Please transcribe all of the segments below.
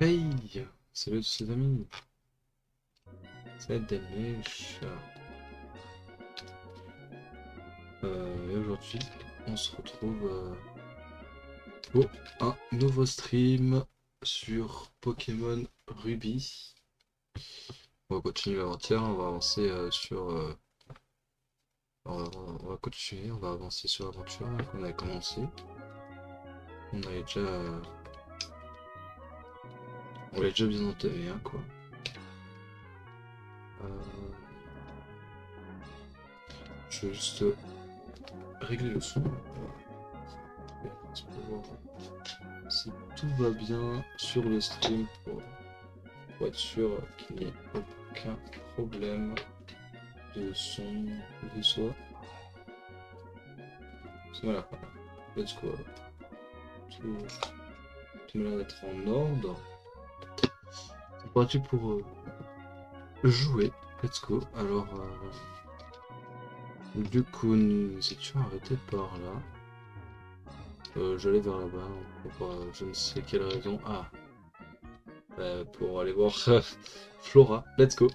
Hey! Salut tous les amis! C'est Delmech. Et aujourd'hui, on se retrouve pour un nouveau stream sur Pokémon Ruby. On va continuer l'aventure, on va avancer on va continuer, on va avancer sur l'aventure qu'on avait commencé. On avait déjà... on l'a déjà bien entamé, hein, quoi. Euh, je vais juste régler le son. Pour voir si tout va bien sur le stream pour être sûr qu'il n'y ait aucun problème de son de soi. Voilà, let's go. Tout m'a l'air d'être en ordre. C'est parti pour jouer. Let's go. Alors, du coup, nous étions arrêtés par là. J'allais vers là-bas pour je ne sais quelle raison. Ah, pour aller voir Flora. Let's go.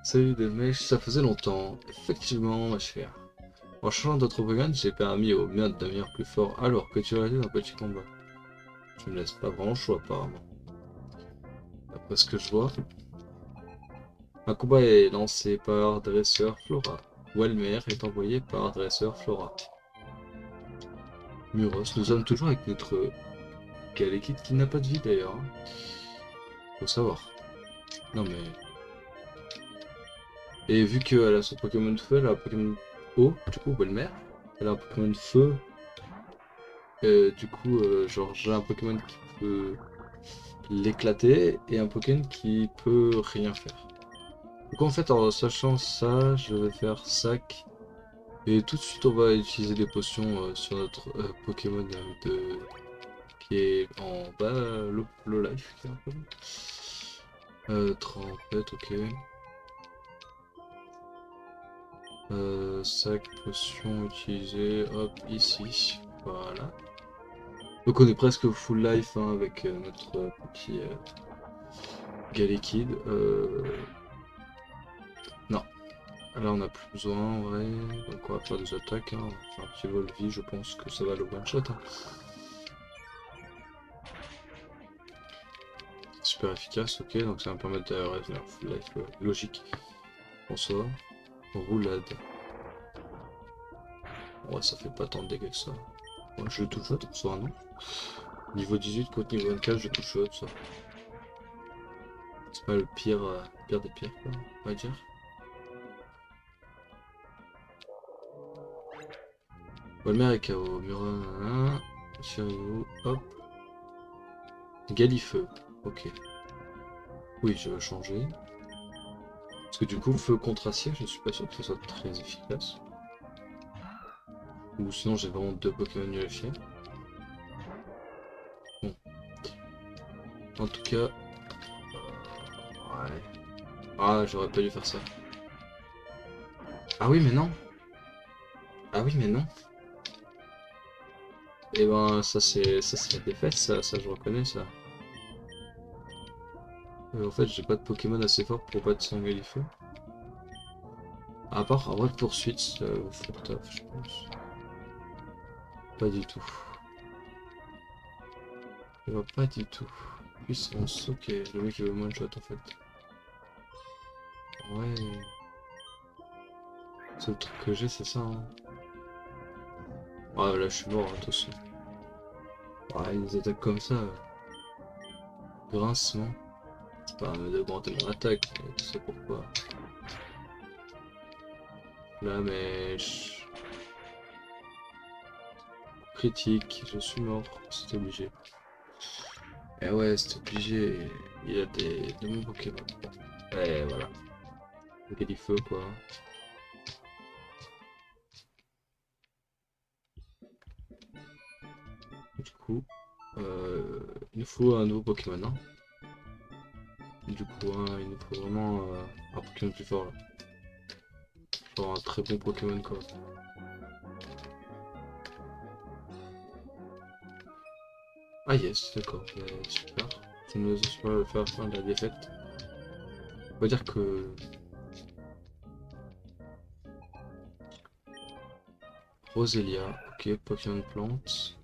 Salut Delmech, ça faisait longtemps. Effectivement, ma chère. En changeant d'autres Pokémon, j'ai permis au mien de devenir plus fort alors que tu réalises un petit combat. Tu me laisses pas vraiment le choix apparemment. D'après ce que je vois, un combat est lancé par dresseur Flora. Welmer est envoyé par dresseur Flora. Muros, nous sommes toujours avec notre Galekid qui n'a pas de vie d'ailleurs. Hein. Faut savoir. Non mais... Et vu qu'elle a son Pokémon de feu, elle a un Pokémon eau, du coup Welmer. Elle a un Pokémon de feu. Du coup, genre j'ai un Pokémon qui peut l'éclater et un Pokémon qui peut rien faire. Donc en fait, en sachant ça, je vais faire sac. Et tout de suite, on va utiliser des potions sur notre Pokémon qui est en bas, low life. Qui est un peu. Trempette, ok. Sac, potion utilisé, hop, ici. Voilà. Donc on est presque full life hein, avec notre petit Galekid. Non, là on a plus besoin en vrai. Donc on va faire des attaques. Hein. On va faire un petit vol vie, je pense que ça va le one shot. Hein. Super efficace, ok, donc ça va me permettre de revenir full life logique. Bonsoir. Roulade. Ouais, ça fait pas tant de dégâts que ça. Ouais, je touche shot, bonsoir, non. Niveau 18 contre niveau 24, je touche shot, ça. C'est pas le pire, pire des pires, quoi, on va dire. Walmer et KO. Murin, Chirou, hop. Galifeu, ok. Oui, je vais changer. Parce que du coup, feu contre acier, je suis pas sûr que ce soit très efficace. Ou sinon, j'ai vraiment deux Pokémon nuls à chier. Bon. En tout cas... Ouais. Ah, j'aurais pas dû faire ça. Ah oui, mais non. Ah oui, mais non. Et ben, ça c'est la défaite, ça je reconnais ça. En fait, j'ai pas de Pokémon assez fort pour battre son Galifeu. À part, en vrai, poursuite, faut taf, je pense. Pas du tout. Je vois pas du tout. Puissance, ok, le mec il veut one shot en fait. Ouais. C'est le truc que j'ai, c'est ça. Hein. Ah là, je suis mort, attention. Ouais, des attaques comme ça, grincement. C'est pas d'augmenter mon attaque, mais tu sais pourquoi. La mèche. Critique, je suis mort, c'est obligé. Eh ouais, c'est obligé. Il a des bons Pokémon. Et voilà. Galifeu quoi. Du coup, il nous faut un nouveau Pokémon. Hein. Du coup, hein, il nous faut vraiment un Pokémon plus fort là. Genre un très bon Pokémon quoi. Ah yes, d'accord, super. Tu ne oses pas le faire fin de la défaite. On va dire que... Roselia, ok, Pokémon plante.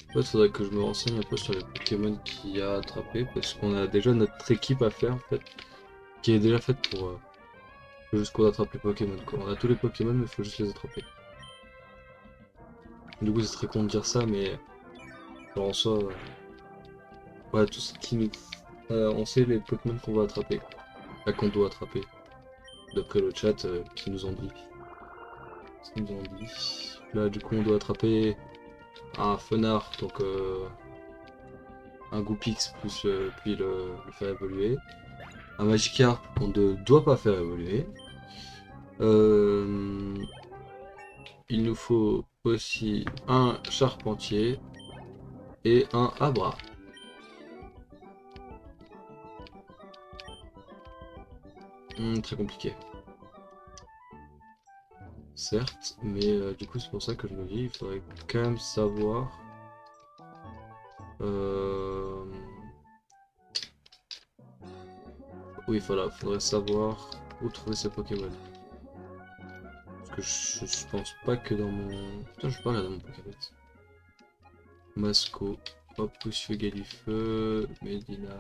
En fait, faudrait que je me renseigne un peu sur les Pokémon qu'il y a à attraper, parce qu'on a déjà notre équipe à faire, en fait, qui est déjà faite pour... faut juste qu'on attrape les Pokémon, quoi. On a tous les Pokémon, mais il faut juste les attraper. Du coup, c'est très con de dire ça, mais... genre, en soi... ouais, tout ce qui nous... on sait les Pokémon qu'on va attraper. Là, qu'on doit attraper. D'après le chat, qui nous ont dit. Ce qu'ils nous ont dit. Là, du coup, on doit attraper un Fenard, donc... un Goupix, plus, puis le faire évoluer. Un Magikarp qu'on ne doit pas faire évoluer. Euh, il nous faut aussi un Charpentier et un Abra. Très compliqué. Certes, mais du coup c'est pour ça que je me dis il faudrait quand même savoir... Euh, oui, faudrait savoir où trouver ces Pokémon. Parce que je pense pas que dans mon... Putain, je peux pas regarder mon Pokémon. Masco, hop, Poussefeu, Galifeu, Medina.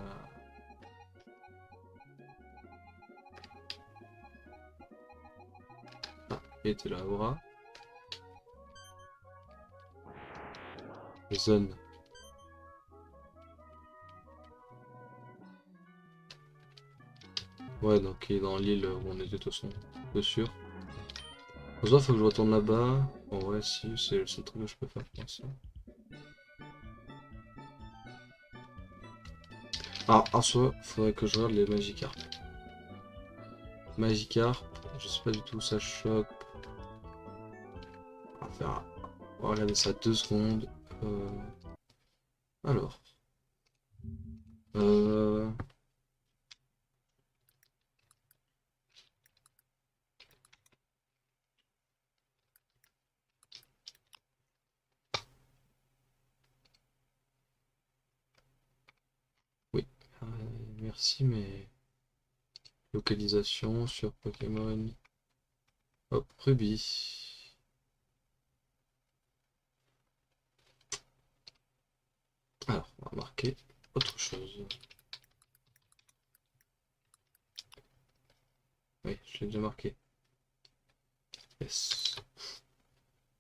Ah, il était là, Aura. Zone. Ouais, donc il est dans l'île où on était de toute façon, peu sûr. En soi, faut que je retourne là-bas. Bon, ouais, si, c'est le seul truc que je peux faire pour l'instant. Ah, en soi, faudrait que je regarde les Magikarp. Magikarp, je sais pas du tout où ça chope. On va faire... on va regarder ça 2 secondes. Euh, Alors. Euh... Oui. Euh, Merci, mais... Localisation sur Pokémon. Hop, Ruby. Alors, on va marquer autre chose. Oui, je l'ai déjà marqué. Yes.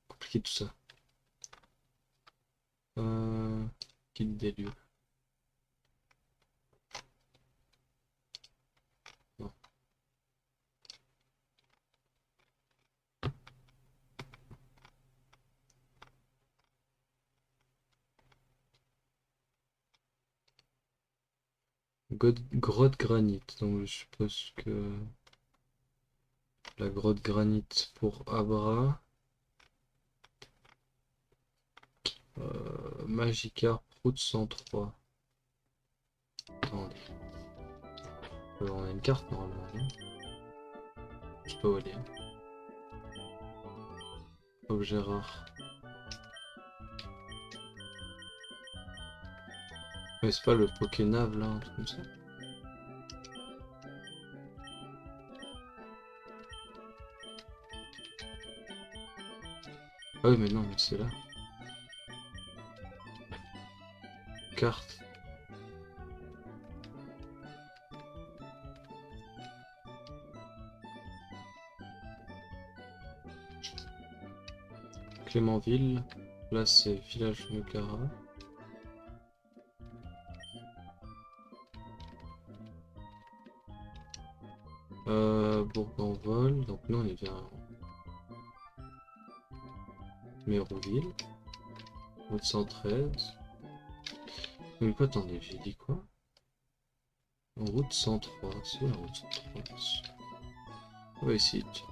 Compliqué tout ça. Guide des lieux. Non. Grotte granite. Donc je suppose que la grotte granite pour Abra. Magikarp route 103. Attendez. On a une carte normalement, non? Je sais pas où elle est. Objet rare. Mais c'est pas le Pokénav là, un truc comme ça. Ah oui, mais non, mais c'est là. Carte. Clémentville. Là, c'est village Nukara. Bourg-en-Vol. Donc, nous, on est bien Méroville. Route 113. Mais quoi, attendez, j'ai dit quoi? Route 103. C'est où la route 103? Ouais, ici, tiens.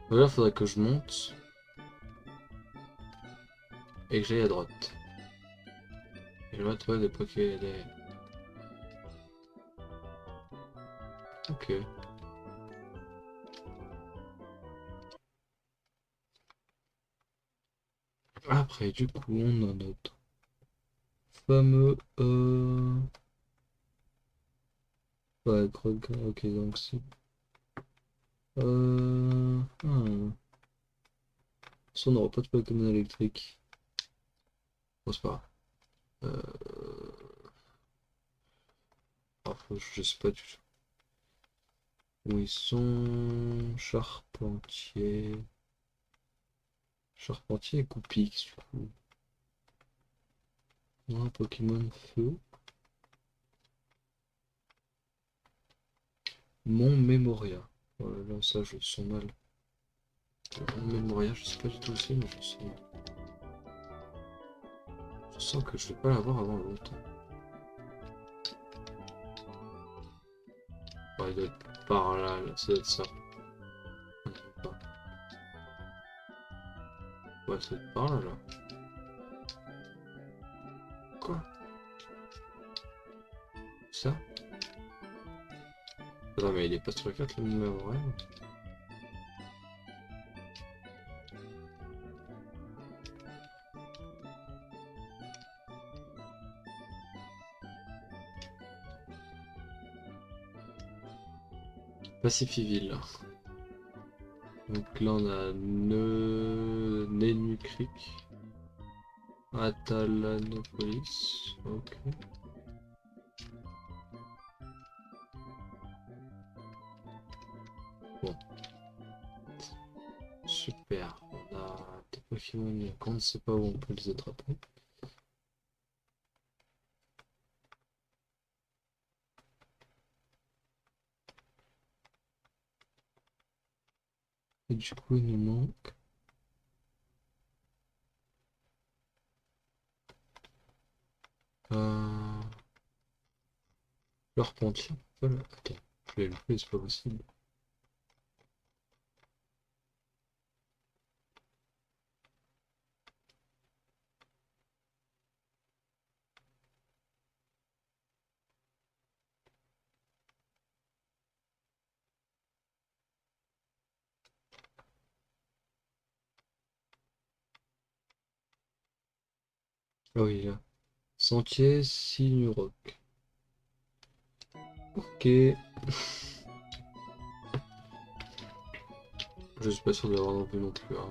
Là, il faudrait que je monte et que j'aille à droite. Et je vais trouver des Pokémon. Ok. Après, du coup, on a notre fameux... Ouais, Grog, ok, donc c'est... Ça, on n'aura pas de Pokémon électrique. Bon, c'est pas grave. Je sais pas du tout. Où ils sont... Charpentier... Charpentier et Coupix, du coup. On a un Pokémon feu. Mon Memoria. Oh là là, ça, je le sens mal. Mon Memoria, je sais pas du tout aussi, mais je le sens mal. Je sens que je vais pas l'avoir avant longtemps. Ouais, il doit être par là, ça doit être ça. Non, pas. Ouais, ça doit être par là. Quoi? Ça? Attends, mais il est pas sur le 4 le Memoria? Pacifiville. Donc là, on a Nenucric. Atalanopolis. Ok. Bon. Super. On a des Pokémon qu'on ne sait pas où on peut les attraper. Et du coup, il nous manque. L'arpentier. Voilà. Attends. Je l'ai loupé, c'est pas possible. Ah oui, là. Sentier Sinuroc. Ok. Je suis pas sûr de l'avoir non plus non plus. Hein.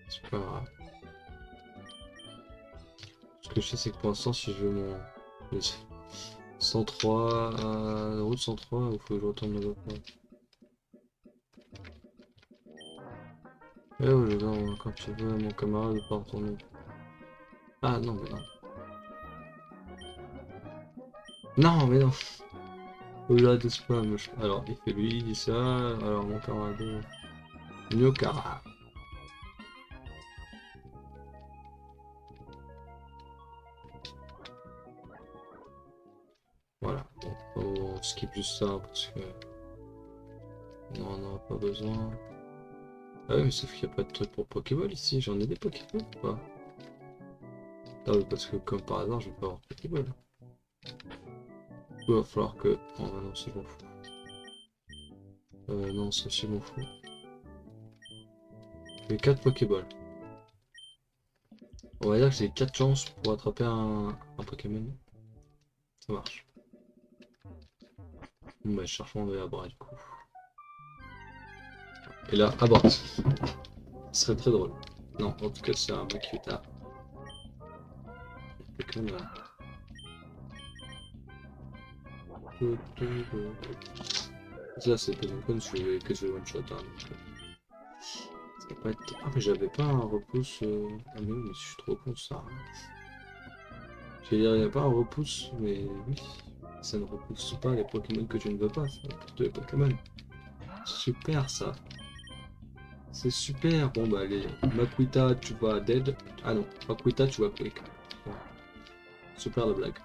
C'est pas grave. Ce que je sais, c'est que pour l'instant, si je veux mon. Le 103, route 103, il faut que je retourne là-bas. Eh ouais, je vais quand tu veux, mon camarade, de pas retourner. Ah non, mais non. Non, mais non. Au-delà de spam. Alors, il fait lui, il dit ça. Alors, mon camarade. Nyokara. Voilà. Bon, on skip juste ça parce que. Non, on n'en a pas besoin. Ah oui, mais sauf qu'il n'y a pas de truc pour Pokéball ici. J'en ai des Pokéball ou pas? Ah oui, parce que comme par hasard, je vais pas avoir Pokéball. Il va falloir que. Oh non, c'est bon fou. Non, ça c'est bon fou. J'ai 4 Pokéballs. On va dire que j'ai 4 chances pour attraper un Pokémon. Ça marche. Bon, bah, je cherche mon Abra du coup. Et là, Abra. Ce serait très drôle. Non, en tout cas, c'est un Makuta. Pokémon là. Ça, c'est Pokémon que je vais one-shot. Hein, ça va pas être... Ah, mais j'avais pas un repousse. Ah, mais oui, mais je suis trop con ça. J'allais dire, il n'y a pas un repousse, mais oui. Ça ne repousse pas les Pokémon que tu ne veux pas, ça repousse les Pokémon. Super ça. C'est super. Bon bah allez, Makuita tu vas dead. Ah non, Makuita tu vas quick. Voilà. Super de blague.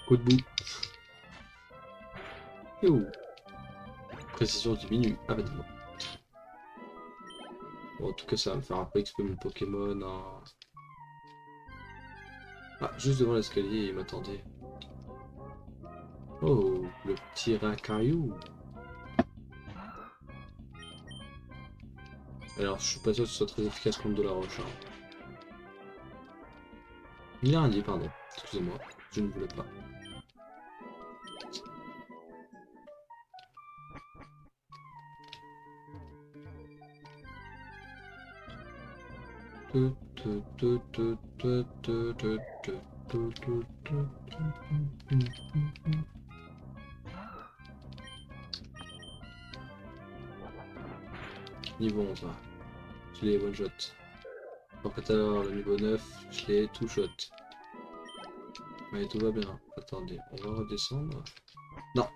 Coup de bout. Et où? Précision diminue. Ah bah dis-moi. Bon, en tout cas ça va me faire un peu XP mon Pokémon. Hein. Ah, juste devant l'escalier il m'attendait. Oh, le petit Rakayu. Alors, je suis pas sûr que ce soit très efficace contre de la roche. Hein. Il a rien dit, pardon. Excusez-moi, je ne voulais pas. Niveau 11, là. Je l'ai one shot. Alors que tout à l'heure, le niveau 9, je l'ai tout shot. Mais tout va bien. Attendez, on va redescendre. Non.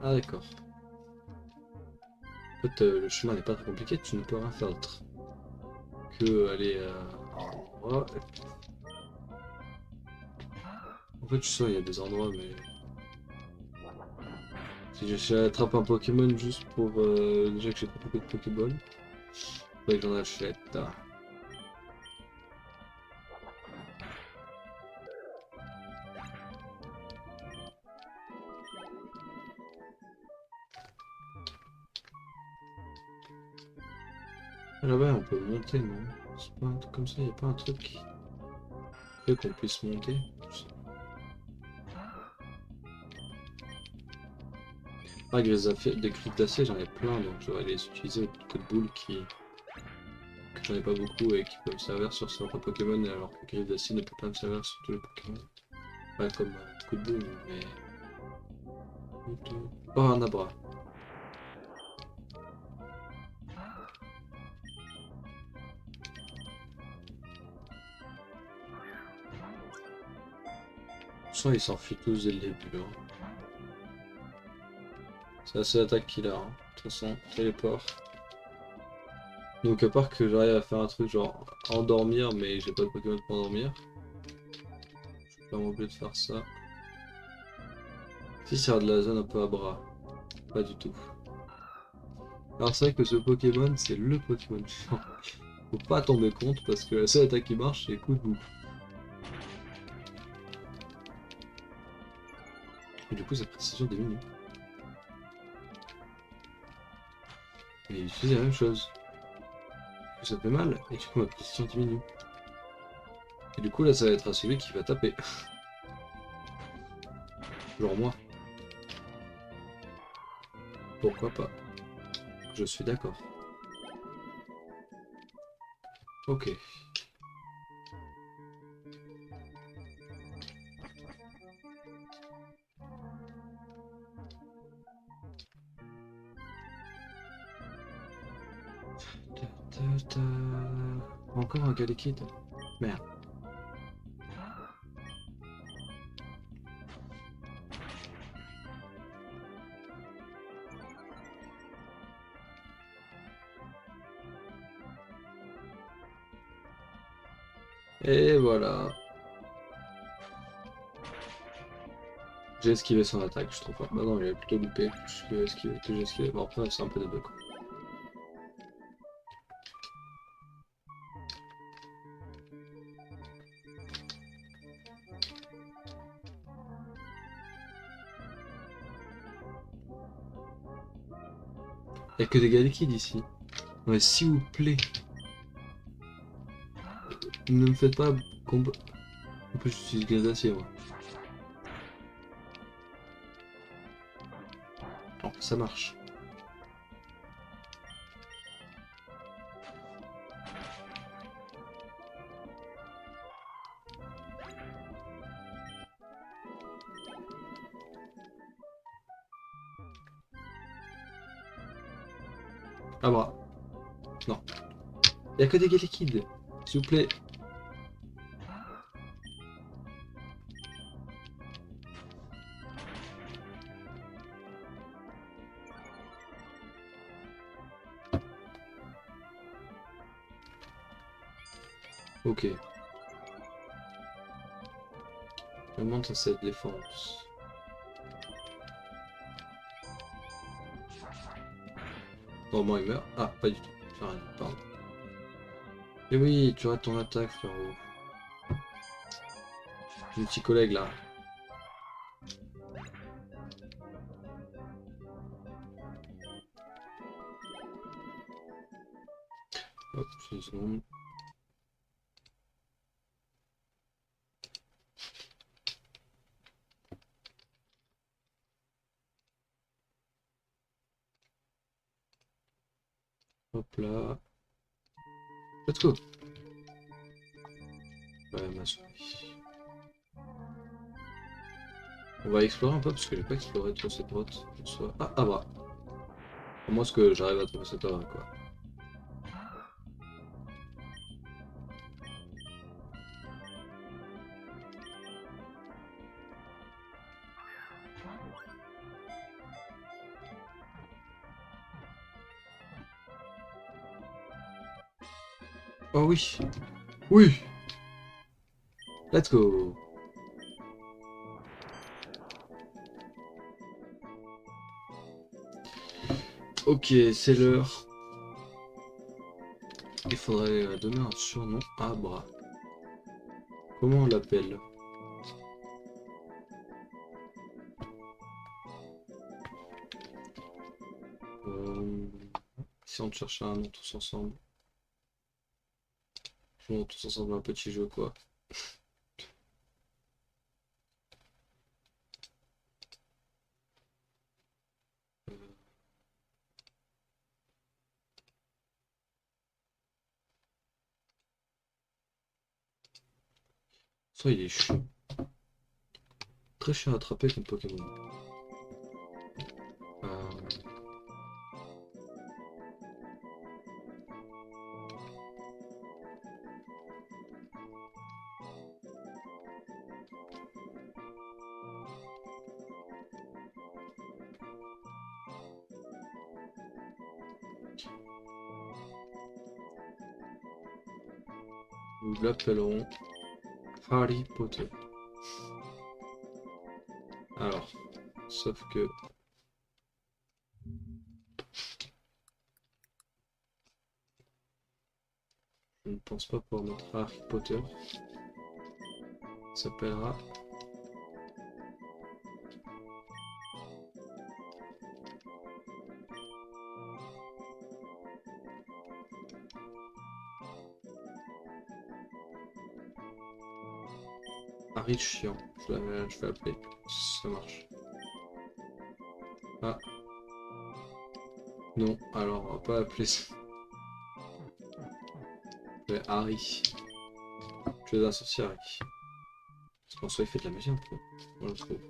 Ah d'accord. En fait, le chemin n'est pas très compliqué, tu ne peux rien faire d'autre que aller à un endroit. En fait, je suis sûr qu'il y a des endroits, mais si j'attrape un Pokémon juste pour déjà que j'ai pas beaucoup de Pokéball, faudrait que j'en achète. Ah. Là-bas, on peut monter, non? C'est pas un truc comme ça, il n'y a pas un truc qui fait qu'on puisse monter? Ah, des griffes d'acier, j'en ai plein, donc je vais les utiliser au coup de boule que j'en ai pas beaucoup et qui peuvent me servir sur certains Pokémon, alors que griffes d'acier ne peut pas me servir sur tous les Pokémon. Pas comme coup de boule, mais... Oh, un Abra. Soit ils s'enfuient tous dès le début. Hein. C'est la seule attaque qu'il a. Hein. De toute façon, téléport. Donc à part que j'arrive à faire un truc genre endormir, mais j'ai pas de Pokémon pour endormir. Je suis pas obligé de faire ça. Si c'est de la zone un peu à bras. Pas du tout. Alors c'est vrai que ce Pokémon, c'est le Pokémon chiant. Faut pas tomber compte parce que la seule attaque qui marche, c'est coup de boue. Et du coup, sa précision diminue. Et il utilise la même chose. Ça fait mal, et du coup ma précision diminue. Et du coup là ça va être à celui qui va taper. Genre moi. Pourquoi pas? Je suis d'accord. Ok. Encore un gars liquide. Merde. Et voilà. J'ai esquivé son attaque, je trouve pas. Bah non, il avait plutôt loupé. Que j'ai esquivé. Bon, après, c'est un peu des deux, quoi. Il y a que des gars liquides ici. Ouais, s'il vous plaît. Ne me faites pas combat. En plus, je suis gaz d'acier, moi. Non, ça marche. Ah bah. Non. Il y a que des gars liquides. S'il vous plaît. Ok. Je monte à cette défense. Normalement, il meurt. Ah, pas du tout. J'ai rien dit, pardon. Et oui, tu rates ton attaque, frérot. Mon petit collègue là. Hop, c'est une seconde. Hop là. Let's go. Ouais, ma souris. On va explorer un peu parce que j'ai pas exploré toute cette grotte en soi. Ah, ah bah. À moins que j'arrive à trouver cette œuvre, quoi. Oh oui. Oui. Let's go. Ok, c'est l'heure. Il faudrait donner un surnom à Bras. Comment on l'appelle? Si on cherche un nom tous ensemble. Jouons tous ensemble un petit jeu, quoi. Ça, il est chiant. Très chiant à attraper comme Pokémon. Euh, Nous l'appellerons Harry Potter. Alors, sauf que je ne pense pas pouvoir mettre Harry Potter. Ça s'appellera Harry Chiant. Je vais appeler. Ça marche. Ah, non, alors on va pas appeler ça. Mais Harry. Tu es un sorcier, Harry. Parce qu'en soi, il fait de la magie un peu. On le trouve.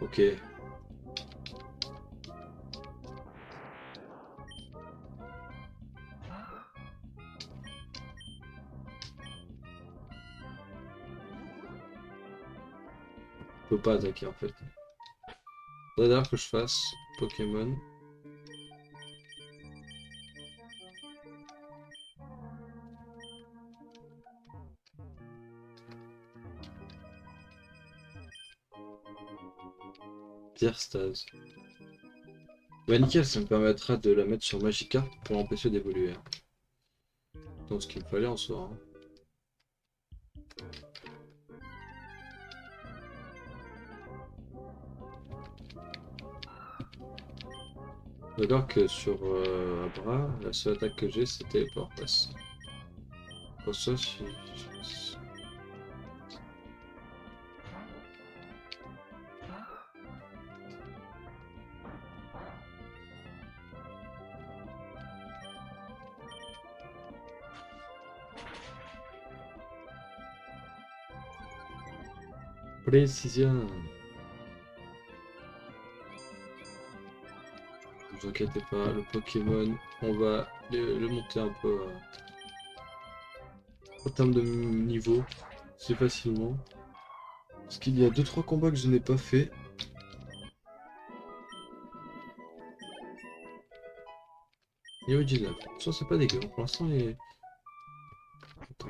Ok. Je peux pas attaquer en fait. Faudrait d'ailleurs que je fasse Pokémon. Pierre-Stase. Bah nickel, ça me permettra de la mettre sur Magikarp pour l'empêcher d'évoluer. Donc ce qu'il me fallait en soi. Hein. D'accord que sur Abra, la seule attaque que j'ai c'était Power Pass. Pour ça, précision. Ne vous inquiétez pas, le Pokémon, on va le monter un peu en termes de niveau, c'est facilement. Parce qu'il y a 2-3 combats que je n'ai pas fait. Niveau 19. Ça c'est pas dégueu, pour l'instant il est... Attends.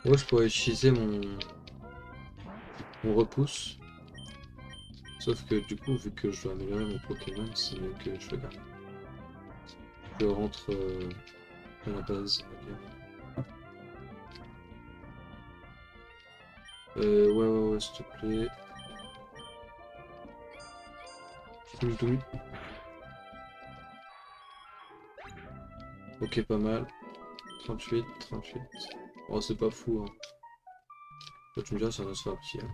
Moi, je pourrais utiliser mon repousse. Sauf que du coup, vu que je dois améliorer mon Pokémon, c'est mieux que je le garde. Je rentre à la base, on va dire. Ouais, s'il te plaît. Touche douille. Ok, pas mal. 38. Oh, c'est pas fou, hein. Toi, tu me diras, ça va se faire petit, hein.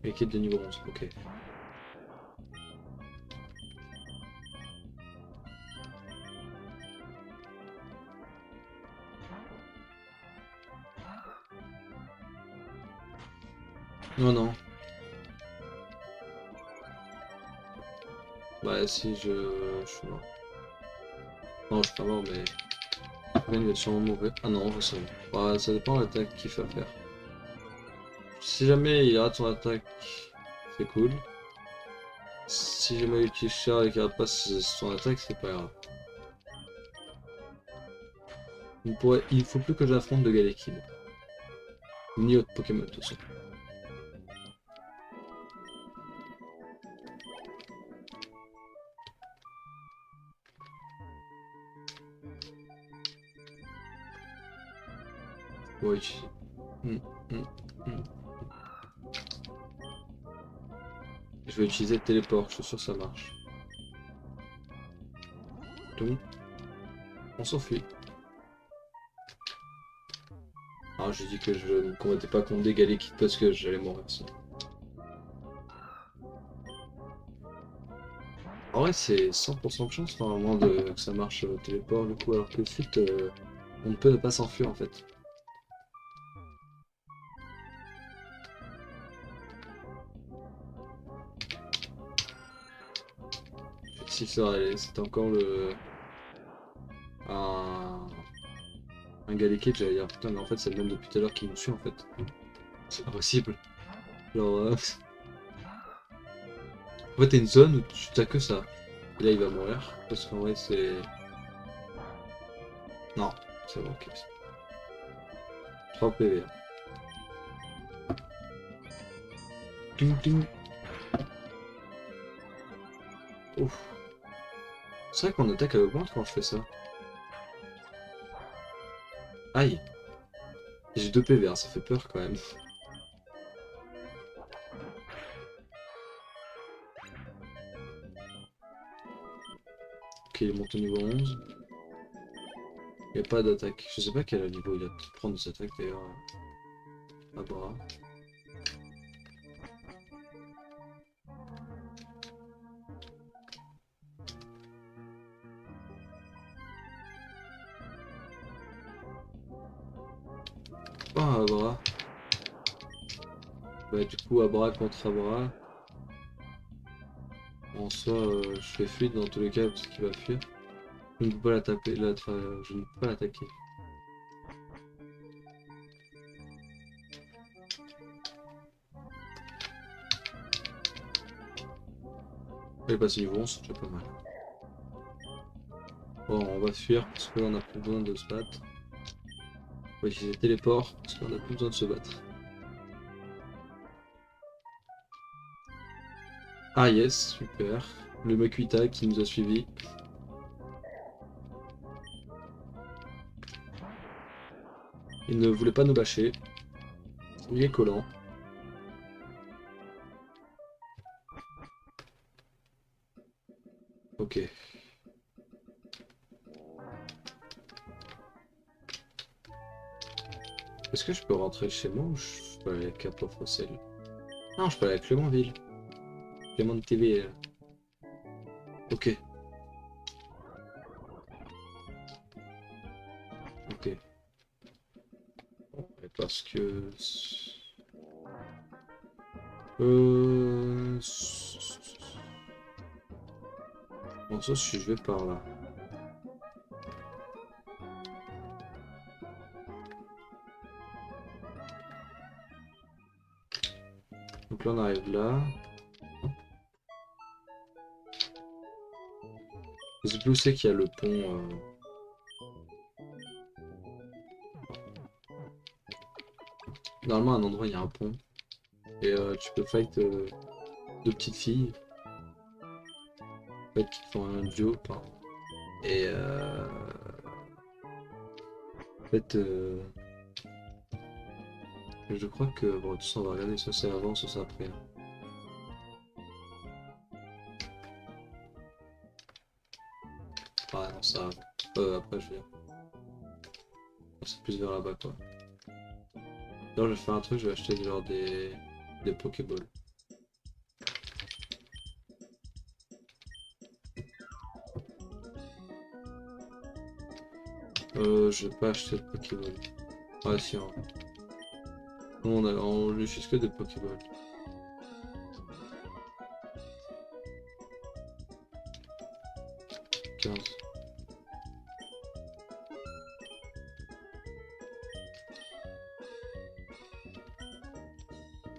Équipe de niveau 11, ok. Non. Bah, si je suis mort. Non, je suis pas mort, mais. Il va sûrement mourir. Ah non, je sais. Bah, ça dépend de l'attaque qu'il va faire. Si jamais il rate son attaque, c'est cool. Si jamais il utilise cher et qu'il rate pas son attaque, c'est pas grave. Il faut plus que j'affronte de Galekin. Ni autre Pokémon de toute façon. Ouais, hmm, hmm, hmm. Je vais utiliser le téléport, je suis sûr que ça marche. Donc, on s'enfuit. Alors j'ai dit que je ne combattais pas contre des Galekin parce que j'allais mourir sinon. En vrai, c'est 100% de chance normalement que ça marche le téléport du coup, alors que le foot, on ne peut ne pas s'enfuir en fait. Si c'est encore un, un Galekid, j'allais dire putain, mais en fait, c'est le même depuis tout à l'heure qui nous suit en fait. C'est pas possible. Genre, en fait, t'as une zone où tu t'as que ça. Et là, il va mourir parce qu'en vrai, c'est. Non, c'est bon, ok. 3 PV. Ting ting. Ouf. C'est vrai qu'on attaque à l'augmente quand je fais ça. Aïe. J'ai 2 PV, hein, ça fait peur quand même. Ok, il monte au niveau 11. Il n'y a pas d'attaque. Je sais pas quel niveau il a de prendre des attaques d'ailleurs. À bras. Ah, à bras. Bah, du coup, à bras contre à bras. En soi, je fais fuite dans tous les cas parce qu'il va fuir. Je ne peux pas je ne peux pas l'attaquer. Il passe niveau 11, c'est déjà pas mal. Bon, on va fuir parce qu'on n'a plus besoin de se battre. On va utiliser téléport parce qu'on n'a plus besoin de se battre. Ah yes, super. Le Makuita qui nous a suivis. Il ne voulait pas nous lâcher. Il est collant. Ok. Est-ce que je peux rentrer chez moi ou je peux aller avec Apophocel? Non, je peux aller avec Clémentville. Clément TV. Ok. Ok. Bon, et parce que... Euh... Bon, ça, si je vais par là. Donc là, on arrive là. sais plus où c'est qu'il y a le pont. Normalement, à un endroit, il y a un pont. Et tu peux fight deux petites filles. En fait, qui font un duo. Pardon. Et en fait, je crois que. Bon, tout ça, on va regarder. Ça, c'est avant, ça, c'est après. Ah non, ça. Après, je vais dire. C'est plus vers là-bas, quoi. Là, je vais faire un truc, je vais acheter genre des Pokéballs. Je vais pas acheter de Pokéball. Ah si, hein. On utilise que des Pokéballs. 15.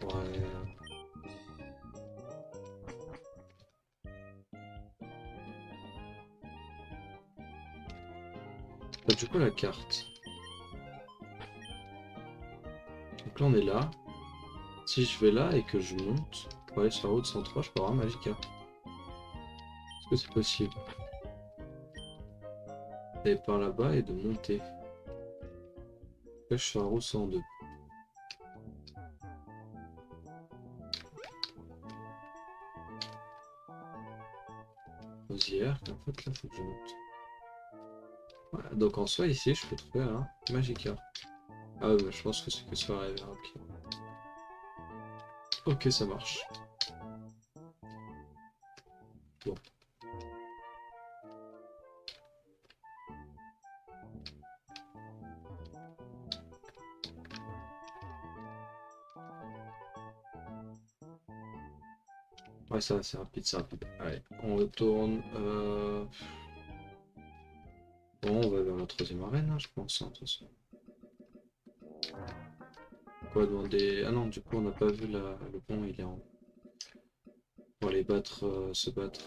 Ouais. Bah, du coup, la carte. Donc là, on est là. Si je vais là et que je monte pour aller sur la route 103, je peux avoir un Magica. Est-ce que c'est possible d'aller par là-bas et de monter? Là, je suis sur la route 102. Rosière, en fait, là, faut que je monte. Voilà, donc en soi, ici, je peux trouver un Magica. Ah ouais, mais je pense que c'est que sur la rivière, ok. Ok, ça marche. Bon. Ouais, ça, c'est rapide, c'est rapide. Allez, on retourne. Bon, on va vers la troisième arène, hein, je pense, hein, de toute façon. Quoi demander. Ah non, du coup, on n'a pas vu le pont, il est en. Pour aller battre, se battre.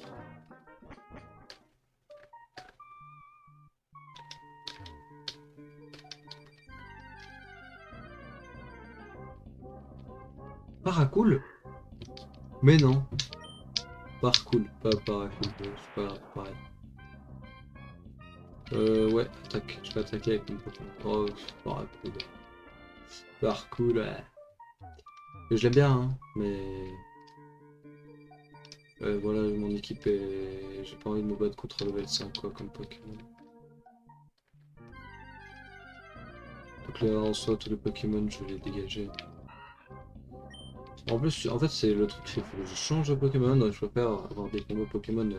Paracool? Mais non. Parcool, pas paracool, c'est pas pareil. Ouais, attaque. Je vais attaquer avec mon Pokémon. Oh, paracool. Parcool, ouais. Je l'aime bien, hein, mais. Voilà, mon équipe est. J'ai pas envie de me battre contre level 5 quoi comme Pokémon. Donc là en soi tous les Pokémon je vais les dégager. En plus en fait c'est le truc, il faut que je change de Pokémon, donc je préfère avoir des combos Pokémon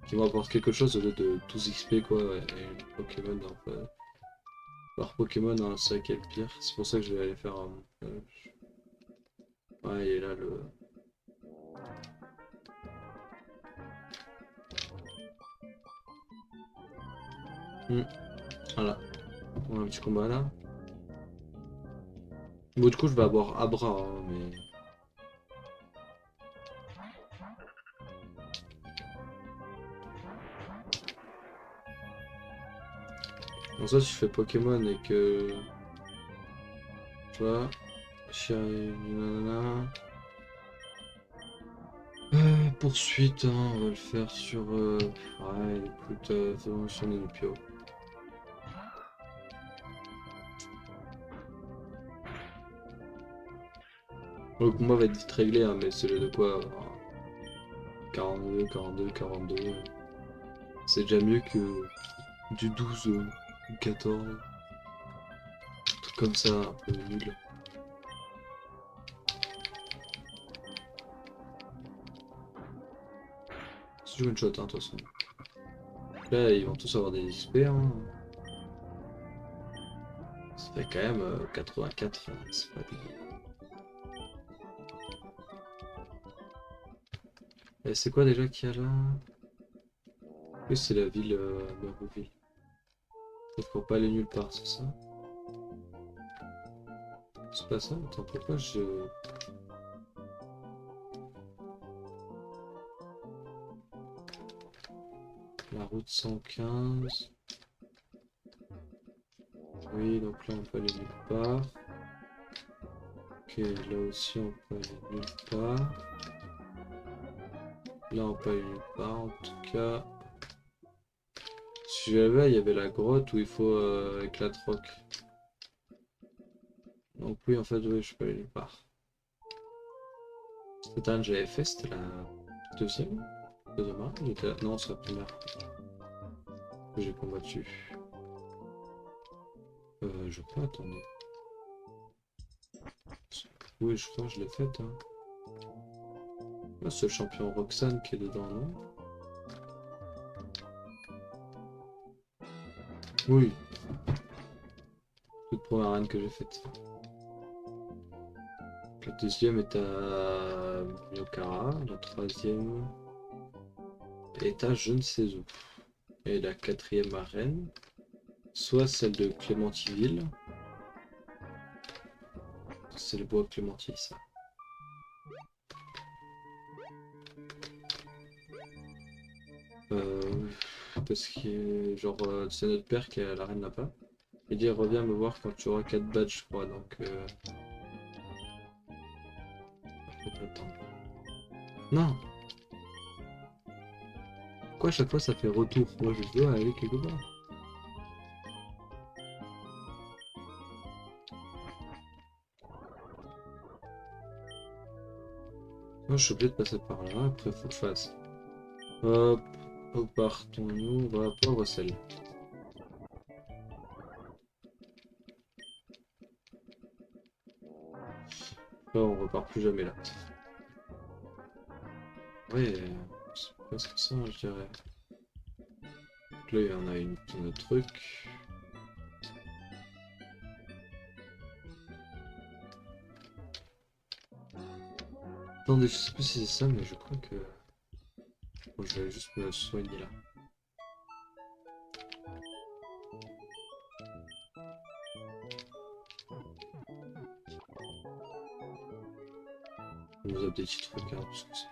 qui m'apportent quelque chose au lieu de 12 XP quoi et Pokémon par Pokémon hein, c'est vrai qu'il y a le pire. C'est pour ça que je vais aller faire ouais il est là le. Voilà, on a un petit combat là. Bon du coup je vais avoir Abra hein, mais. En soi, si je fais Pokémon et que. Tu vois. Nanana. Poursuite, hein, on va le faire sur. Ouais, écoute, faisons sur Nenupio. Bon, le combat va être vite réglé, hein, mais c'est de quoi 42, 42, 42. C'est déjà mieux que du 12 ou 14. Un truc comme ça, un peu nul. C'est du one shot, hein, de toute façon. Là, ils vont tous avoir des XP, hein. Ça fait quand même 84, c'est pas dégueu. Et c'est quoi déjà qu'il y a là? Oui, c'est la ville Marouville. Sauf qu'on peut pas aller nulle part, c'est ça? C'est pas ça? Attends, pourquoi je. La route 115. Oui, donc là on peut aller nulle part. Ok, là aussi on peut aller nulle part. Là on peut aller nulle part en tout cas. Si j'avais, il y avait la grotte où il faut avec la troc. Donc oui, en fait, oui, je peux aller nulle part. Cette que j'avais fait, c'était la deuxième. Deuxième arme, j'étais là. Non, c'est la première que j'ai combattu. Je crois, attendez. Oui, je crois que je l'ai faite. Hein. Ah, c'est le champion Roxane qui est dedans, non? Oui, toute première arène que j'ai faite. La deuxième est à Myokara, la troisième est à je ne sais où. Et la quatrième arène, soit celle de Clémentiville, c'est le bois Clémentil, ça. Euh, Parce que genre c'est notre père qui est à l'arène là-bas. Il dit reviens me voir quand tu auras 4 badges je crois donc faut attendre. Non! Pourquoi à chaque fois ça fait retour? Moi je dois aller quelque part. Moi je suis obligé de passer par là, après faut que je fasse. Hop, où partons-nous? On va à Port-Rossel. Là on repart plus jamais là. Ouais, c'est presque ça je dirais. Donc là il y en a une tonne de trucs. Attendez, je sais plus si c'est ça mais je crois que... Bon, je vais juste me soigner là. On nous a des petits trucs, hein, parce que c'est...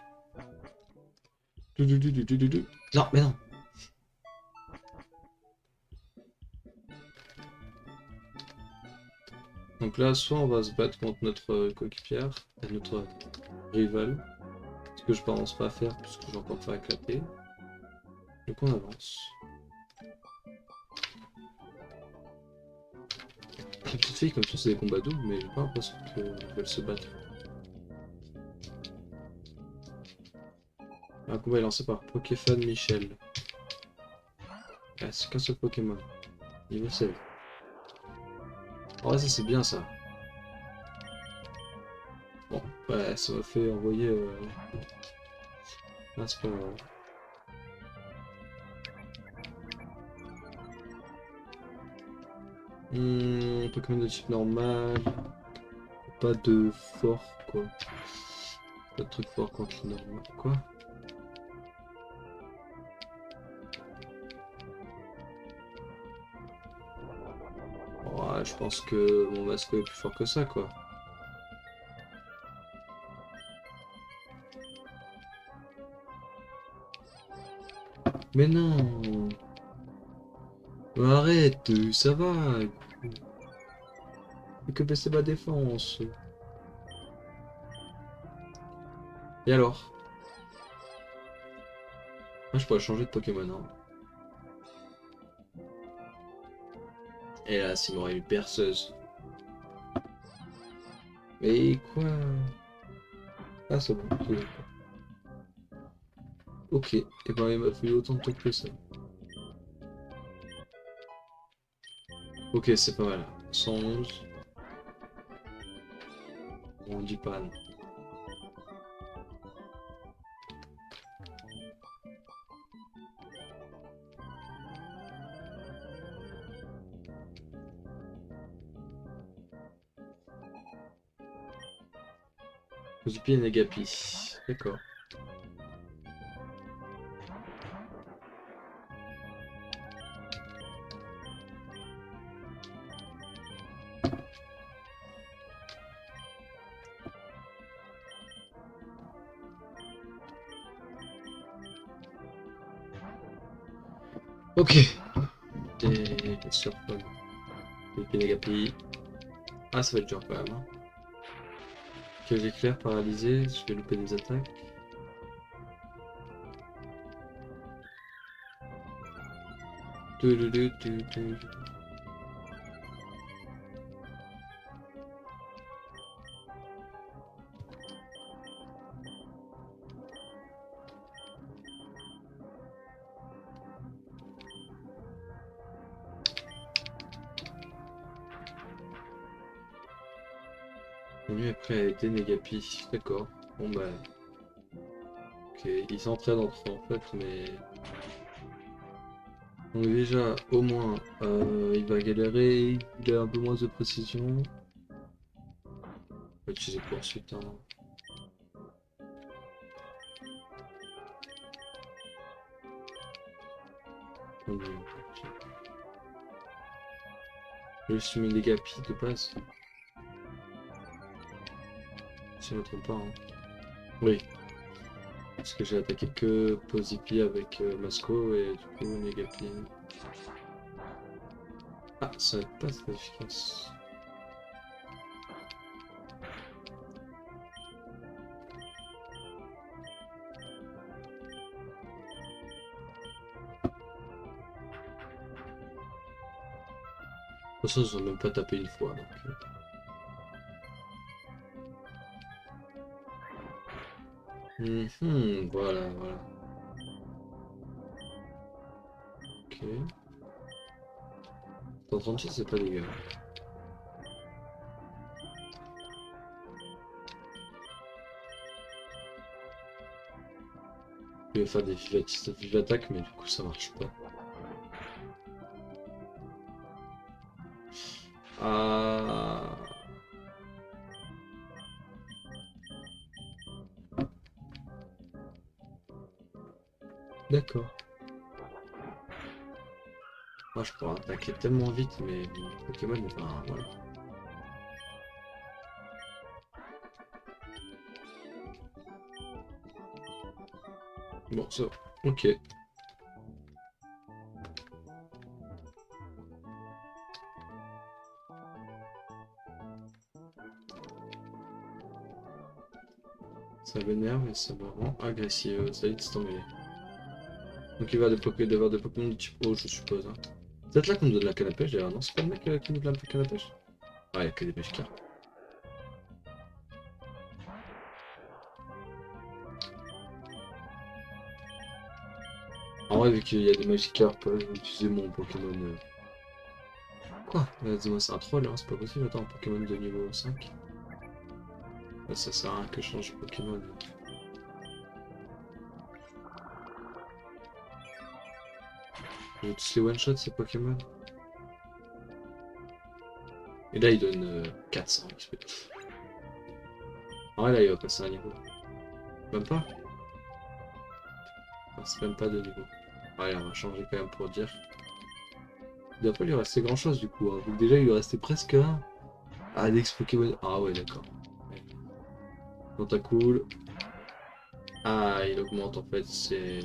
Non, mais non! Donc là, soit on va se battre contre notre coéquipière, notre rival, ce que je pense pas faire puisque j'ai encore pas éclaté. Donc on avance. Les petites filles comme ça, c'est des combats doubles, mais j'ai pas l'impression qu'elles veulent se battre. Un combat est lancé par Pokéfan Michel. Ah, c'est qu'un seul Pokémon. Niveau 7. Oh, ça c'est bien ça. Bon, ouais, ça m'a fait envoyer. Ah, c'est pas grave. Pokémon de type normal. Pas de fort quoi. Pas de truc fort contre le normal. Quoi? Ouais, je pense que mon masque est plus fort que ça quoi. Mais non! Arrête, ça va! Fais que baisser ma défense. Et alors? Moi je pourrais changer de Pokémon. Hein. Et là, s'il m'aurait une perceuse. Mais quoi? Ah, c'est bon. C'est bon. Ok. Et ben, il m'a fait autant de trucs que ça. Ok, c'est pas mal. 111. On dit pas non. Zupi et Negapi. D'accord. Ok. Et sur le Negapi. Ah, ça va être dur quand même. Hein. Cage éclair, paralysé, je vais louper des attaques. Tu. Venu après a été Negapi. D'accord. Bon bah. Ok, ils s'entraident entre eux en fait, mais. Donc déjà, au moins, il va galérer, il a un peu moins de précision. On va utiliser pour ensuite. Hein. Je vais juste mis des gapis de base. Si je ne me trompe pas. Hein. Oui. Parce que j'ai attaqué que Posipi avec Masco et du coup Negapi. Ah, ça va être pas très efficace. De toute façon, ils ont même pas tapé une fois. Donc, voilà, voilà. Ok. 136, c'est pas dégueu. Je vais faire des vives attaques, mais du coup, ça marche pas. Ah. D'accord. Moi, je pourrais attaquer tellement vite, mais Pokémon, enfin, voilà. Bon, ça, ok. Ça m'énerve et ça me rend agressif. Ça y est, c'est emmêlé. Donc il va devoir des Pokémon de type eau, je suppose. Hein. C'est peut-être là qu'on me donne la canne à pêche d'ailleurs, non? C'est pas le mec qui nous donne la canne à pêche? Ah, il y a que des pêches cartes. En vrai, vu qu'il y a des Magikarp, je vais utiliser mon Pokémon. Quoi? Dis-moi, c'est un troll, hein, c'est pas possible. Attends, un Pokémon de niveau 5. Ah, ça sert à rien que je change de Pokémon. Je vais tous les one-shot ces Pokémon. Et là, il donne 400 XP. En vrai, là, il va passer un niveau. Même pas? Enfin, c'est même pas de niveau. Allez, on va changer quand même pour dire. Il doit pas lui rester grand chose du coup. Hein. Donc déjà, il lui restait presque un. Ah, Dex Pokémon. Ah ouais, d'accord. Tentacool. Ah, il augmente en fait. C'est.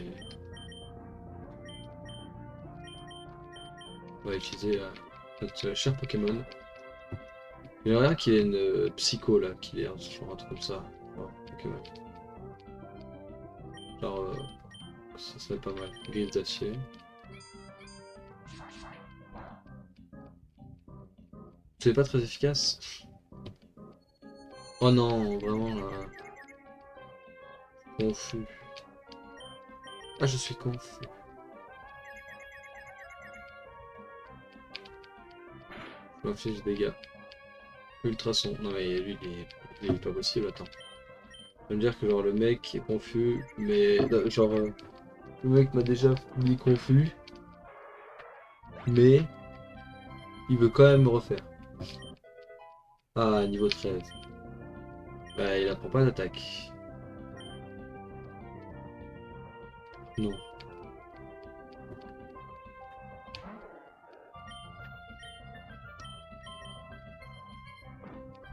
On va utiliser notre cher Pokémon. Il y en a un qui est une psycho là, qui est genre un truc comme ça. Oh, Pokémon. Genre, ça serait pas mal. Griffe d'acier. C'est pas très efficace. Oh non, vraiment là. Confus. Ah, je suis confus. Je m'affiche des dégâts. Ultrason. Non mais lui, il est pas possible, attends. Ça veut dire que genre le mec est confus, mais genre le mec m'a déjà mis confus, mais il veut quand même me refaire. Ah, niveau 13. Bah, il apprend pas d'attaque. Non.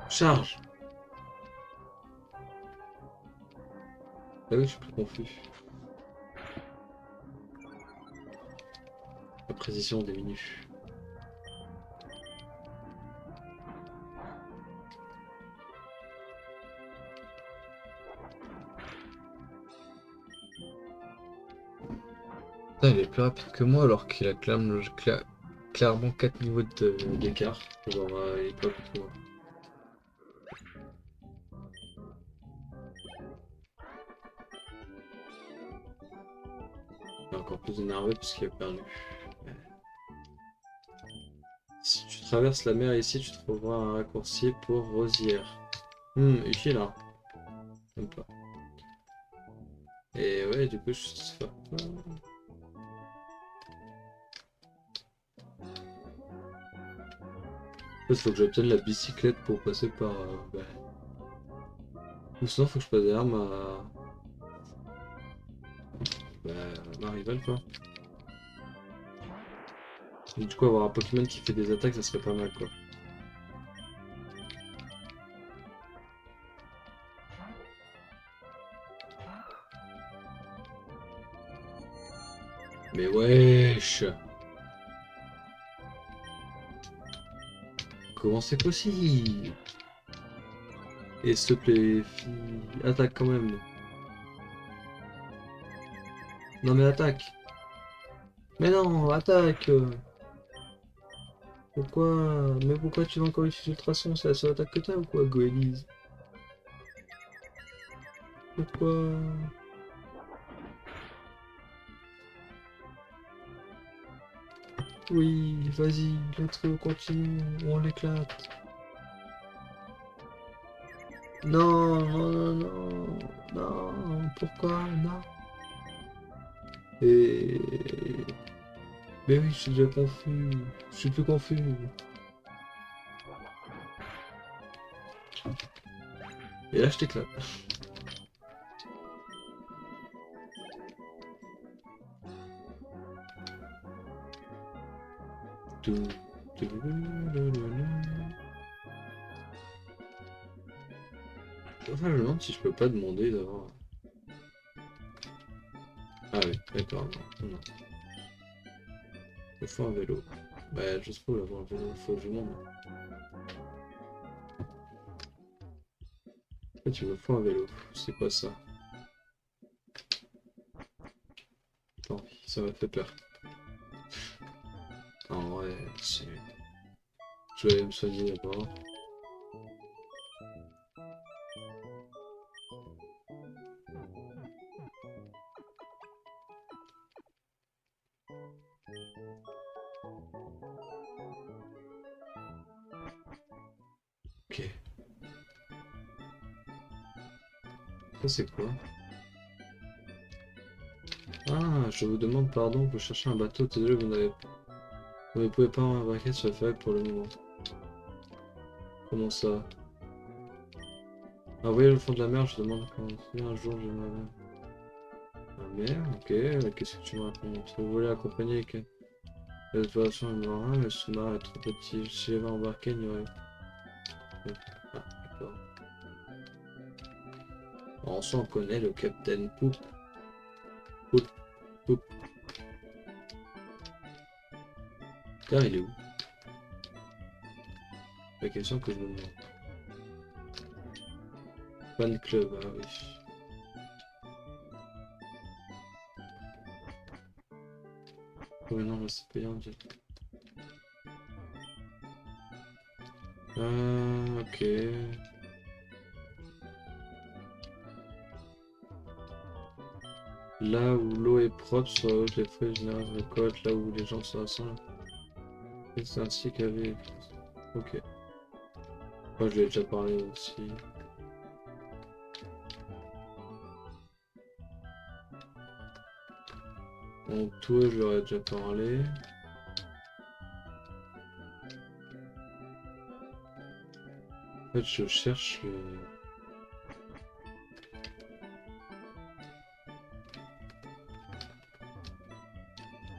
Charge! Ah oui, je suis plus confus. précision des menus. Putain, il est plus rapide que moi alors qu'il a clairement 4 niveaux d'écart. Genre, il est pas plus que moi. Il est encore plus énervé parce qu'il a perdu. Si tu traverses la mer ici, tu trouveras un raccourci pour Rosière. Utile là. Même pas. Et ouais, du coup, je sais pas. Il faut que j'obtienne la bicyclette pour passer par... Ou sinon, faut que je passe derrière ma rivale, quoi. Et du coup, avoir un Pokémon qui fait des attaques, ça serait pas mal, quoi. Mais wesh! Comment c'est possible? Et s'il te plaît, fille, attaque quand même. Non mais attaque! Mais non, attaque! Pourquoi? Mais pourquoi tu vas encore utiliser Ultrason? C'est la seule attaque que t'as ou quoi, Goélise? Pourquoi? Oui, vas-y, let's go, continue, on l'éclate. Non, non, non, non, non, pourquoi? Non. Et... Mais oui, je suis déjà confus. Je suis plus confus. Et là, je t'éclate. Tout, enfin, je me demande si je peux pas demander d'avoir... Ah oui, d'accord, non, non. Il faut un vélo. Bah, je sais pas où l'avoir un vélo, il faut que je demande. En fait, il me faut un vélo. C'est quoi ça? Tant pis, ça m'a fait peur. En vrai, c'est... Je vais aller me soigner d'abord. Ok. Ça, c'est quoi? Ah, je vous demande pardon, vous cherchez un bateau, désolé, vous ne pouvez pas embarquer sur le ferry pour le moment. Comment ça? Envoyez le fond de la mer, je demande quand un jour j'aimerais bien. La mer, ok, qu'est-ce que tu me racontes? Vous voulez accompagner l'exploration est marin, le sous-marin est trop petit. Si j'avais embarqué, il y aurait. Ah, d'accord. En soi, on connaît le Captain Poop. Poop, Poop. Putain, il est où? La question que je me demande. Fan club, ah oui. Oh mais non, là c'est payant, Dieu. Ok. Là où l'eau est propre, sur la haute, les feuilles générales se récoltent, là où les gens se rassemblent. Et c'est ainsi qu'avec... Ok. Moi je lui ai déjà parlé aussi. En tout, je leur ai déjà parlé. En fait, je cherche le...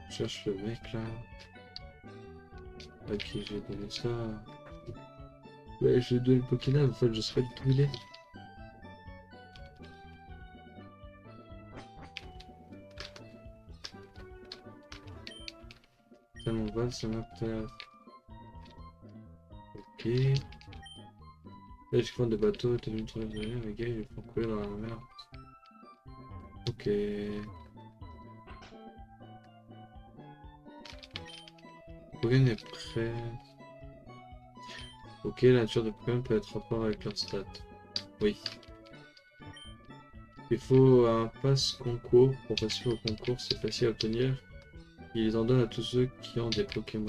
Je cherche le mec là. À qui j'ai donné ça. Ouais, j'ai donné le Pokénam, en fait, je sais pas du tout où il est. ça m'intéresse. Ok. Là, je prends des bateaux, t'as une traversée, les gars, ils les font couler dans la mer. Ok. Pokémon est prêt. Ok, la nature de Pokémon peut être rapport avec leur stats. Oui. Il faut un pass concours pour passer au concours, c'est facile à obtenir. Ils en donnent à tous ceux qui ont des Pokémon.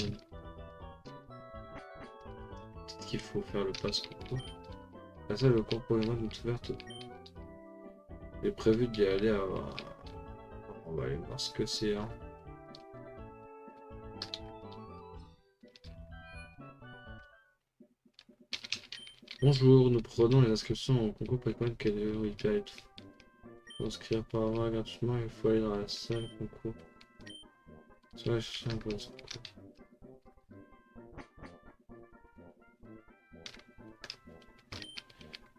Peut-être qu'il faut faire le pass concours. Ah ça, le cours Pokémon est ouverte. J'ai prévu d'y aller à... On va aller voir ce que c'est. Hein. Bonjour, nous prenons les inscriptions au concours Pokémon catégorie Guide. Pour inscrire par mois gratuitement, il faut aller dans la salle concours. Ça va chercher un pass concours.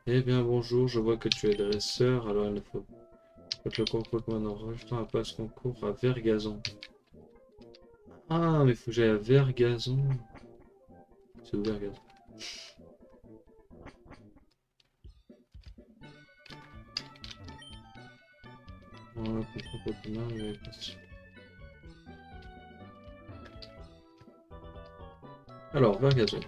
Eh bien bonjour, je vois que tu es dresseur, alors il faut que le concours Pokémon en rajoutant un pass concours à Vergazon. Ah, mais il faut que j'aille à Vergazon. C'est où Vergazon? Voilà, concours Pokémon, mais possible. Alors, Vergazon.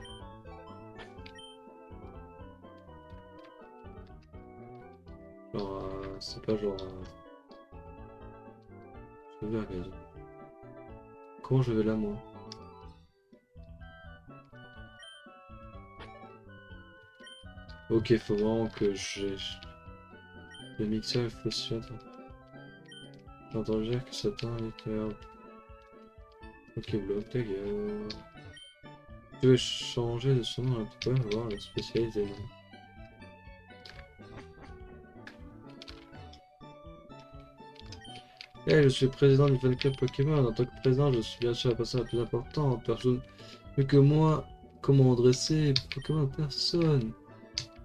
Genre, c'est pas genre... c'est Vergazon. Comment je vais là, moi? Ok, faut vraiment que j'ai... Le mixeur, il faut se mettre... J'ai entendu dire que ça tend à l'intérieur. Ok, bloc, ta gueule. Tu veux changer de son nom un peu, voir le spécialisé, non? Eh, je suis président du fan club Pokémon. En tant que président, je suis bien sûr la personne la plus importante. Personne mieux que moi, comment dresser Pokémon? Personne.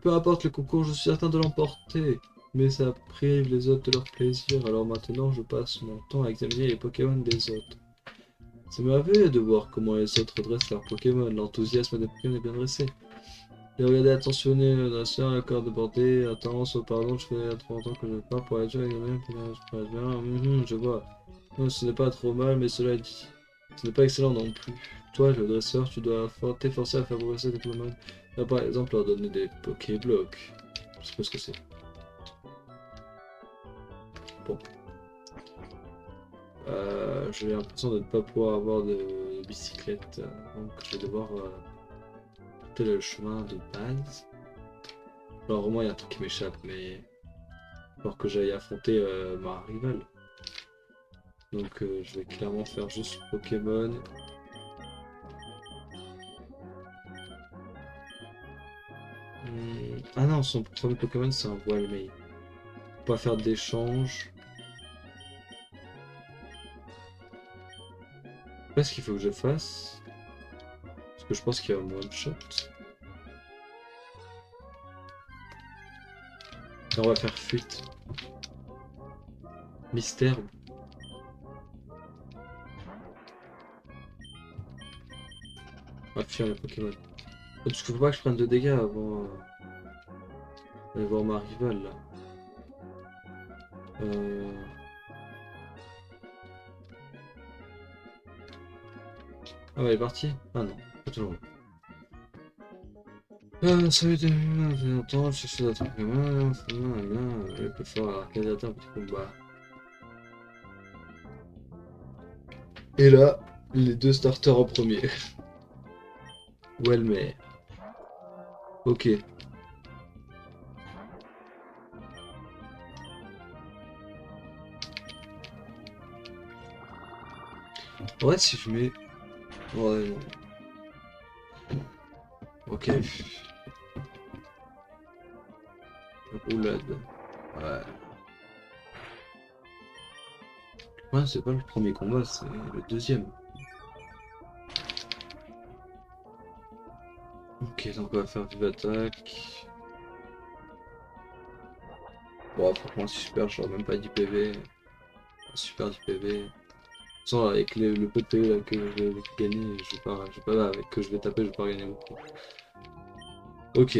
Peu importe le concours, je suis certain de l'emporter. Mais ça prive les autres de leur plaisir. Alors maintenant, je passe mon temps à examiner les Pokémon des autres. C'est merveilleux de voir comment les autres dressent leurs Pokémon. L'enthousiasme des Pokémon est bien dressé. J'ai regardé attentionné le dresseur, le corps débordé. Attends, oh, pardon, je fais trop longtemps que je pars pour aller jouer avec le même. Je vois. Non, ce n'est pas trop mal, mais cela dit, ce n'est pas excellent non plus. Toi, le dresseur, tu dois t'efforcer à faire progresser tes Pokémon. Là, par exemple, leur donner des Pokéblocs. Je sais pas ce que c'est. Bon. J'ai l'impression de ne pas pouvoir avoir de bicyclette, donc je vais devoir quitter le chemin de base. Alors, vraiment, il y a un truc qui m'échappe, mais alors que j'aille affronter ma rivale. Donc, je vais clairement faire juste Pokémon. Ah non, son premier Pokémon, c'est un Walmei. Pas faire d'échange. Qu'est-ce qu'il faut que je fasse? Parce que je pense qu'il y a un one-shot. On va faire fuite. Mystère. On va fuir les Pokémon. Parce qu'il faut pas que je prenne de dégâts avant d'aller voir ma rivale là. Ah ouais, elle est partie? Ah non, pas toujours. Ça fait longtemps, je cherche d'autres Pokémon. Le plus fort à l'arcade un petit combat. Et là, les deux starters en premier. Walmer. Ok. Ouais, si je mets... Ouais, non. Ok. Roulade. Ouais. Ouais, c'est pas le premier combat, c'est le deuxième. Ok, donc on va faire vive attaque. Bon, franchement, c'est super, j'aurais même pas 10 PV. Super 10 PV. Sans avec le peu de PE là, que je vais gagner, je vais pas avec que je vais taper, je vais pas gagner beaucoup. Ok.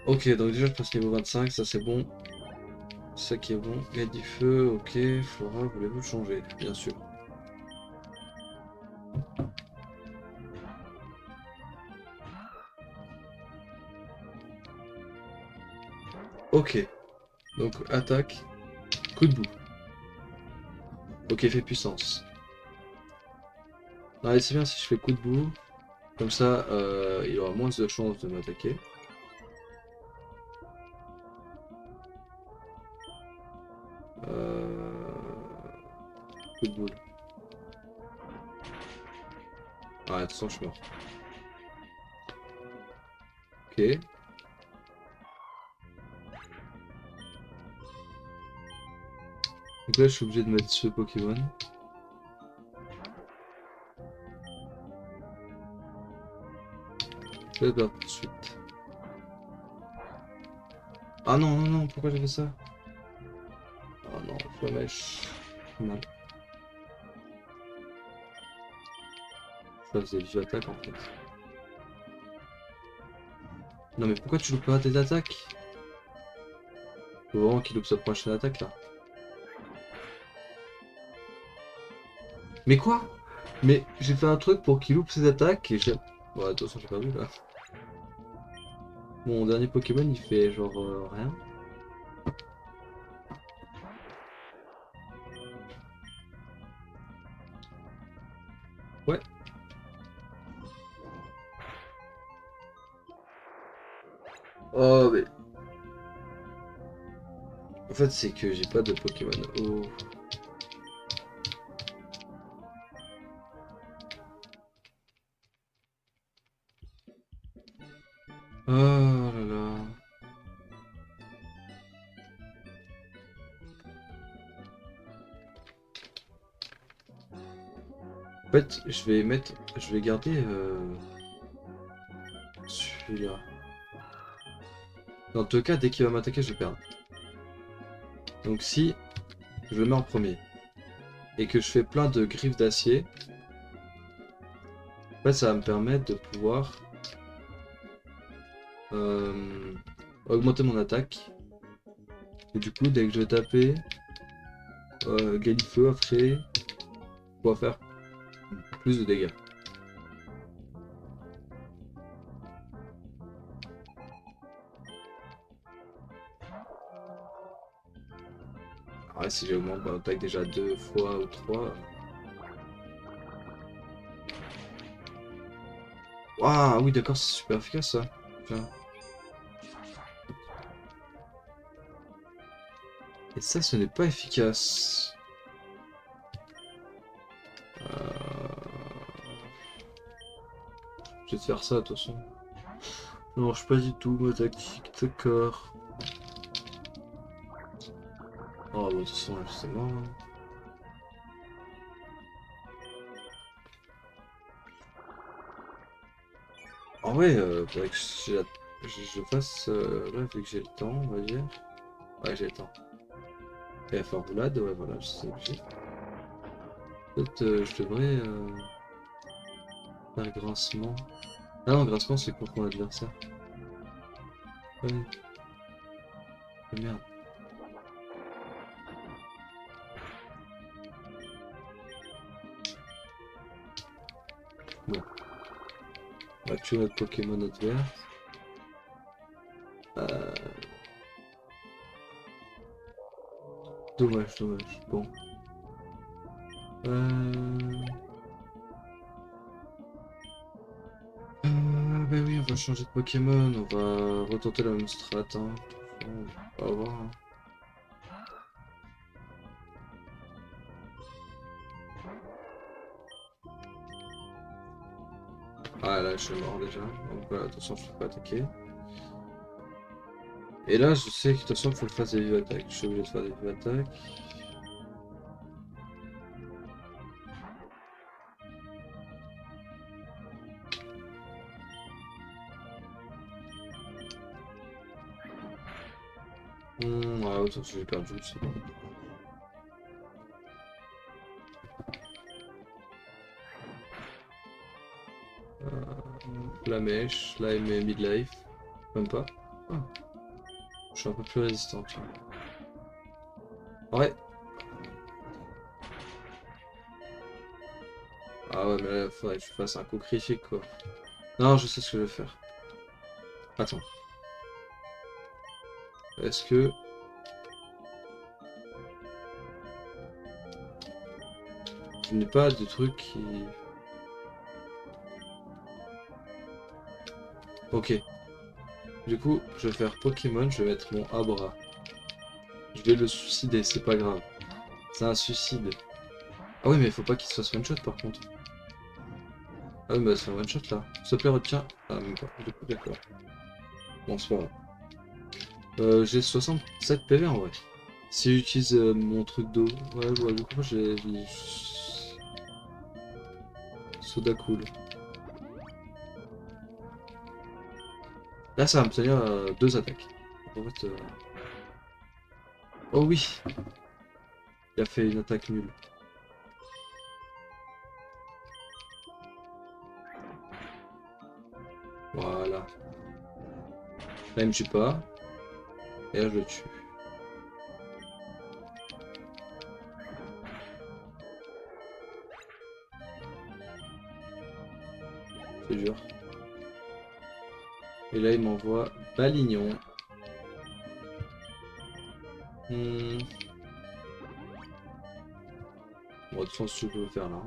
Ok, donc déjà je passe niveau 25, ça c'est bon. Ça qui est bon. Gagne du feu, ok. Flora, voulez-vous le changer? Bien sûr. Ok. Donc attaque, coup de boue. Ok, fait puissance. Allez, c'est bien si je fais coup de boue. Comme ça, il aura moins de chances de m'attaquer. Coup de boule. Ah, attention, je suis mort. Ok. Donc là, je suis obligé de mettre ce Pokémon. Je vais perdre tout de suite. Ah non, non, non, pourquoi j'ai fait ça? Ah non, Flamèche. Mal. Ça faisait du attaque en fait. Non mais pourquoi tu loupes pas tes attaques? Faut vraiment qu'il loupe sa prochaine attaque là. Mais quoi? Mais j'ai fait un truc pour qu'il loupe ses attaques et j'ai... Bon, attention, j'ai perdu là. Mon dernier Pokémon il fait genre rien. Ouais. Oh mais... En fait c'est que j'ai pas de Pokémon. Oh. Oh là là. En fait, je vais garder celui-là. Dans tous les cas, dès qu'il va m'attaquer, je vais perdre. Donc si je le mets en premier et que je fais plein de griffes d'acier, en fait, ça va me permettre de pouvoir euh, augmenter mon attaque. Et du coup, dès que je vais taper, Galifeu après, on va faire plus de dégâts. Alors là, si j'augmente mon attaque déjà 2 fois ou 3. Waouh, oui, d'accord, c'est super efficace ça. Tiens. Et ça, ce n'est pas efficace. Je vais te faire ça, de toute façon. Ça marche pas du tout, ma tactique, d'accord. Oh, bah, de toute façon, là, c'est mort. Hein. En vrai, faudrait que je fasse. Là, vu que j'ai le temps, on va dire. Ouais, j'ai le temps. Et la Farboulade, ouais, voilà, je sais que j'ai. Peut-être je devrais faire grincement. Ah non, grincement, c'est contre mon adversaire. Ouais, oh, merde. Bon, on va tuer notre Pokémon adverse. Euh, Dommage, dommage. Bon. Euh... Bah oui, on va changer de Pokémon, on va retenter la même strat. Hein. On va voir. Hein. Ah là, je suis mort déjà. Donc voilà, attention, je ne peux pas attaquer. Et là, je sais que de toute façon, il faut que je fasse des vives attaques. Je suis obligé de faire des vives attaques. Ah, attention, j'ai perdu, c'est bon. Flamèche, Slime et Midlife. Même pas. Ah, je suis un peu plus résistant. Tiens. Ouais. Ah ouais, mais là, faudrait que je fasse un coup critique, quoi. Non, je sais ce que je vais faire. Attends. Est-ce que... je n'ai pas de trucs qui... Ok. Du coup, je vais faire Pokémon, je vais mettre mon Abra. Je vais le suicider, c'est pas grave. C'est un suicide. Ah oui, mais il faut pas qu'il se fasse one-shot, par contre. Ah oui, bah c'est un one-shot, là. S'il te plaît, retiens. Ah, même pas. Du coup, d'accord. Bon, c'est pas grave. J'ai 67 PV, en vrai. Si j'utilise mon truc d'eau... Ouais, ouais, du coup, j'ai... Soda cool. Là, ça va me tenir 2 attaques. En fait, oh oui, il a fait une attaque nulle. Voilà. Là, il me tue pas. Et là, je le tue. C'est dur. Et là, il m'envoie Balignon. Hmm. Bon, de toute façon, ce que je peux le faire là.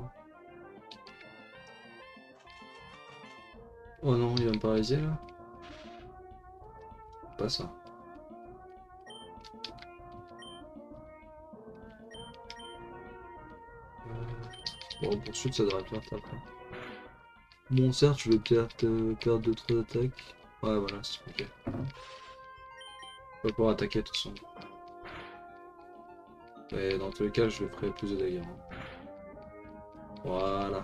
Oh non, il va me paralyser là. Pas ça. Bon, poursuite, ça devrait le faire après. Bon, certes, je vais peut-être perdre 2-3 attaques. Ouais, voilà, c'est ok. Pas pour attaquer de toute façon. Mais dans tous les cas, je lui ferai plus de dégâts. Hein. Voilà.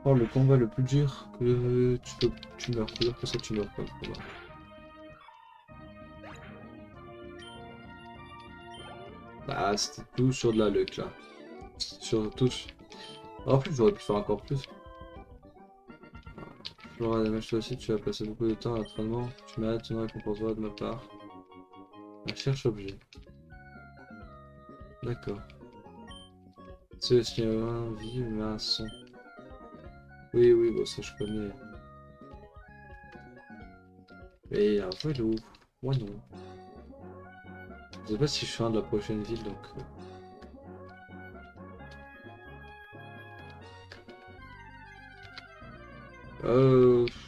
Oh, le combat le plus dur que tu meurs. Plus dur que ça, tu meurs pas le combat. Bah, c'était tout sur de la luck là. Sur tout. En plus, j'aurais pu faire encore plus. Flora damage toi aussi, tu as passé beaucoup de temps à l'entraînement. Tu mérites une récompense de ma part. Un cherche objet. D'accord. C'est aussi un vie, mais un son. Oui, oui, bon, ça je connais. Et un vélo. Moi non. Je sais pas si je suis un de la prochaine ville donc.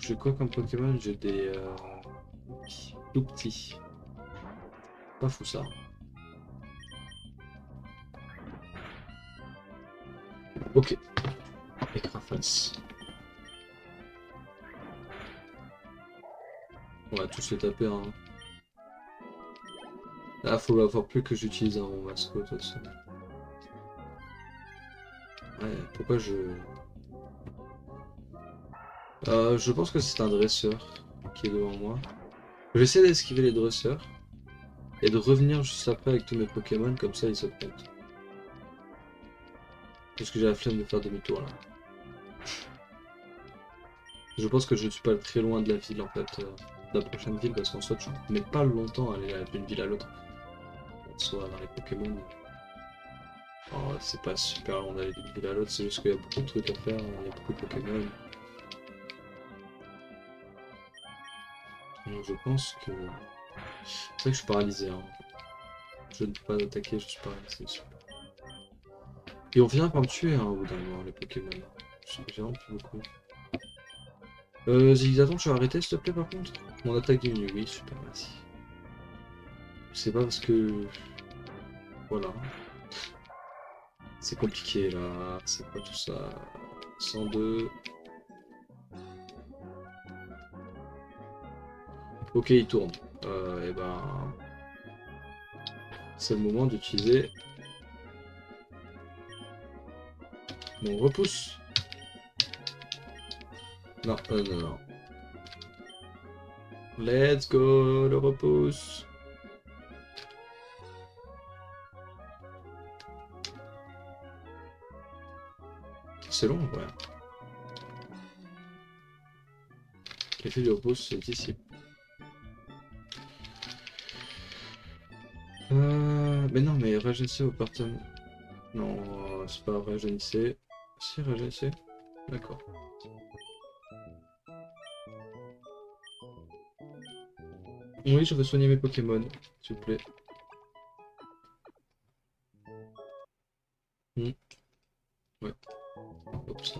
J'ai quoi comme Pokémon? J'ai des. Tout petits. Pas fou ça. Ok. Écrafas. On va tous les taper, hein. Là, faut avoir plus que j'utilise un mon mascotte aussi. Ouais, pourquoi je... je pense que c'est un dresseur qui est devant moi. J'essaie d'esquiver les dresseurs et de revenir juste après avec tous mes Pokémon, comme ça ils se comptent. Parce que j'ai la flemme de faire demi-tour là. Je pense que je ne suis pas très loin de la ville en fait, de la prochaine ville, parce qu'en soit je mets pas longtemps à aller d'une ville à l'autre. Soit dans les Pokémon. Alors, c'est pas super long d'aller d'une ville à l'autre, c'est juste qu'il y a beaucoup de trucs à faire, il y a beaucoup de Pokémon. Donc je pense que... C'est vrai que je suis paralysé. Hein. Je ne peux pas attaquer, je suis paralysé. Et on finira par me tuer hein, au bout d'un moment, les Pokémon. J'ai vraiment plus beaucoup. Zigzaton, tu vas arrêter s'il te plaît par contre? Mon attaque diminue, oui, super, merci. C'est pas parce que... Voilà. C'est compliqué là, c'est pas tout ça. 102. Ok, il tourne. Et ben... C'est le moment d'utiliser mon repousse. Non, non, non. Let's go, le repousse. C'est long, ouais. L'effet du repos se dissipe. Mais non, mais rajeunissez au partenaire. Non, c'est pas rajeunissez. Si, rajeunissez. D'accord. Oui, je veux soigner mes Pokémon, s'il vous plaît. Ouais. Oups.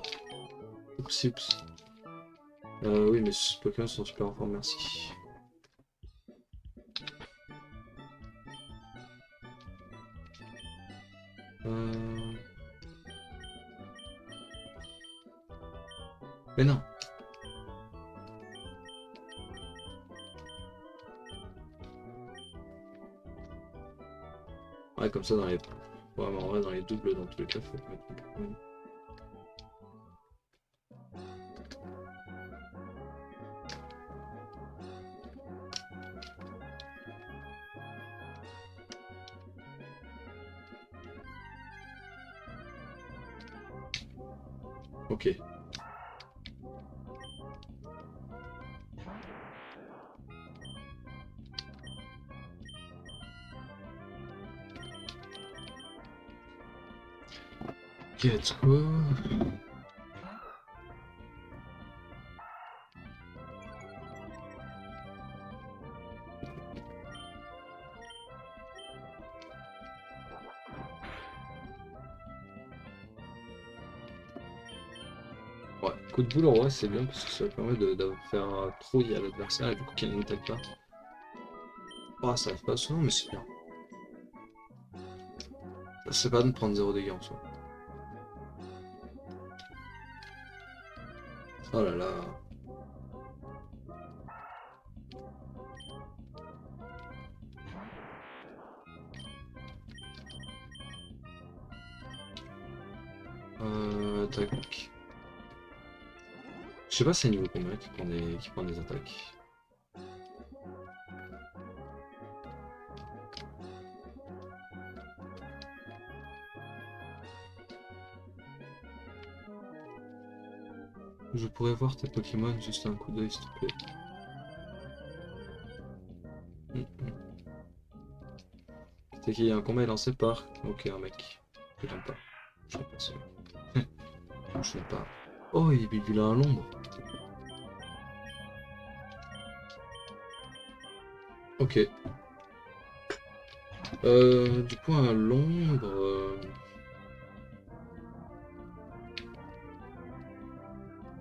Oups, oups. Oui, mais ces Pokémon sont super en forme, merci. Mais non. Ouais, comme ça, dans les... Ouais, mais en vrai, dans les doubles, dans tous les cas, faut mettre un Pokémon. Ok. Ok, let's go. Ouais, coup de boule en vrai c'est bien parce que ça permet de faire trouille à l'adversaire et du coup qu'il n'attaque pas. Ah, ça arrive pas souvent, mais c'est bien. C'est pas de prendre 0 dégâts en soi. Oh là là. Attaque. Je sais pas c'est niveau combien qui prend des attaques. Je pourrais voir tes Pokémon juste un coup d'œil s'il te plaît. C'est qu'il y a un combat est lancé par... Ok, un mec. Je l'aime pas. Je l'aime pas celui-là. Je l'aime pas. Oh, il a un l'ombre. Ok. Du coup, un l'ombre...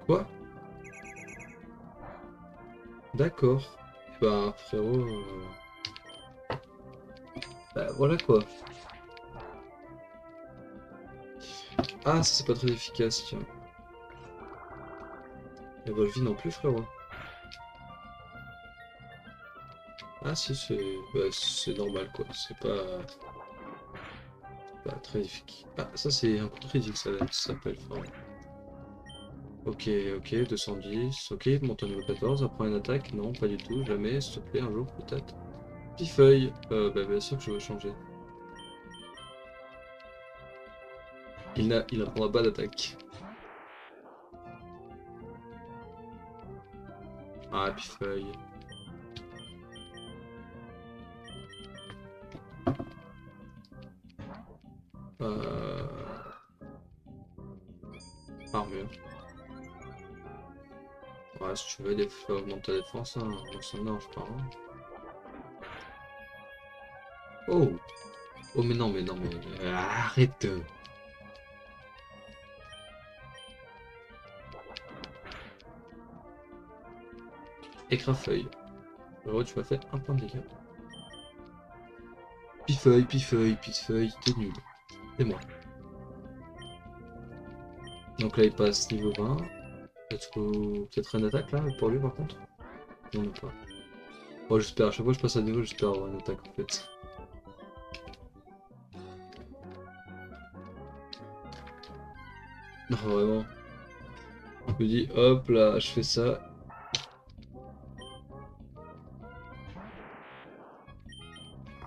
Quoi? D'accord. Bah, frérot... Bah, voilà quoi. Ah, ça c'est pas très efficace, tiens. Et Volvi non plus, frérot. Ah si, c'est normal quoi. C'est pas très efficace. Ah, ça c'est un coup de critique, ça s'appelle. Enfin, ok, ok, 210. Ok, monte au niveau 14. Apprends une attaque. Non, pas du tout. Jamais, s'il te plaît, un jour peut-être. Pifeuille. Bah bien sûr que je veux changer. Il n'apprendra pas d'attaque. Ah, Pifeuille. Euh... Armure. Ouais, si tu veux augmenter ta défense, hein, moi ça me dérange pas. Hein. Oh! Oh mais non, mais non, mais... Arrête! Écrafeuille. Alors tu m'as fait un point de dégâts. Pifeuille, pifeuille, pifeuille, t'es nul. C'est moi. Donc là il passe niveau 20. Peut-être une attaque là pour lui par contre? Non, non pas. Moi j'espère, à chaque fois que je passe à niveau j'espère avoir une attaque en fait. Non vraiment. Je me dis hop là, je fais ça.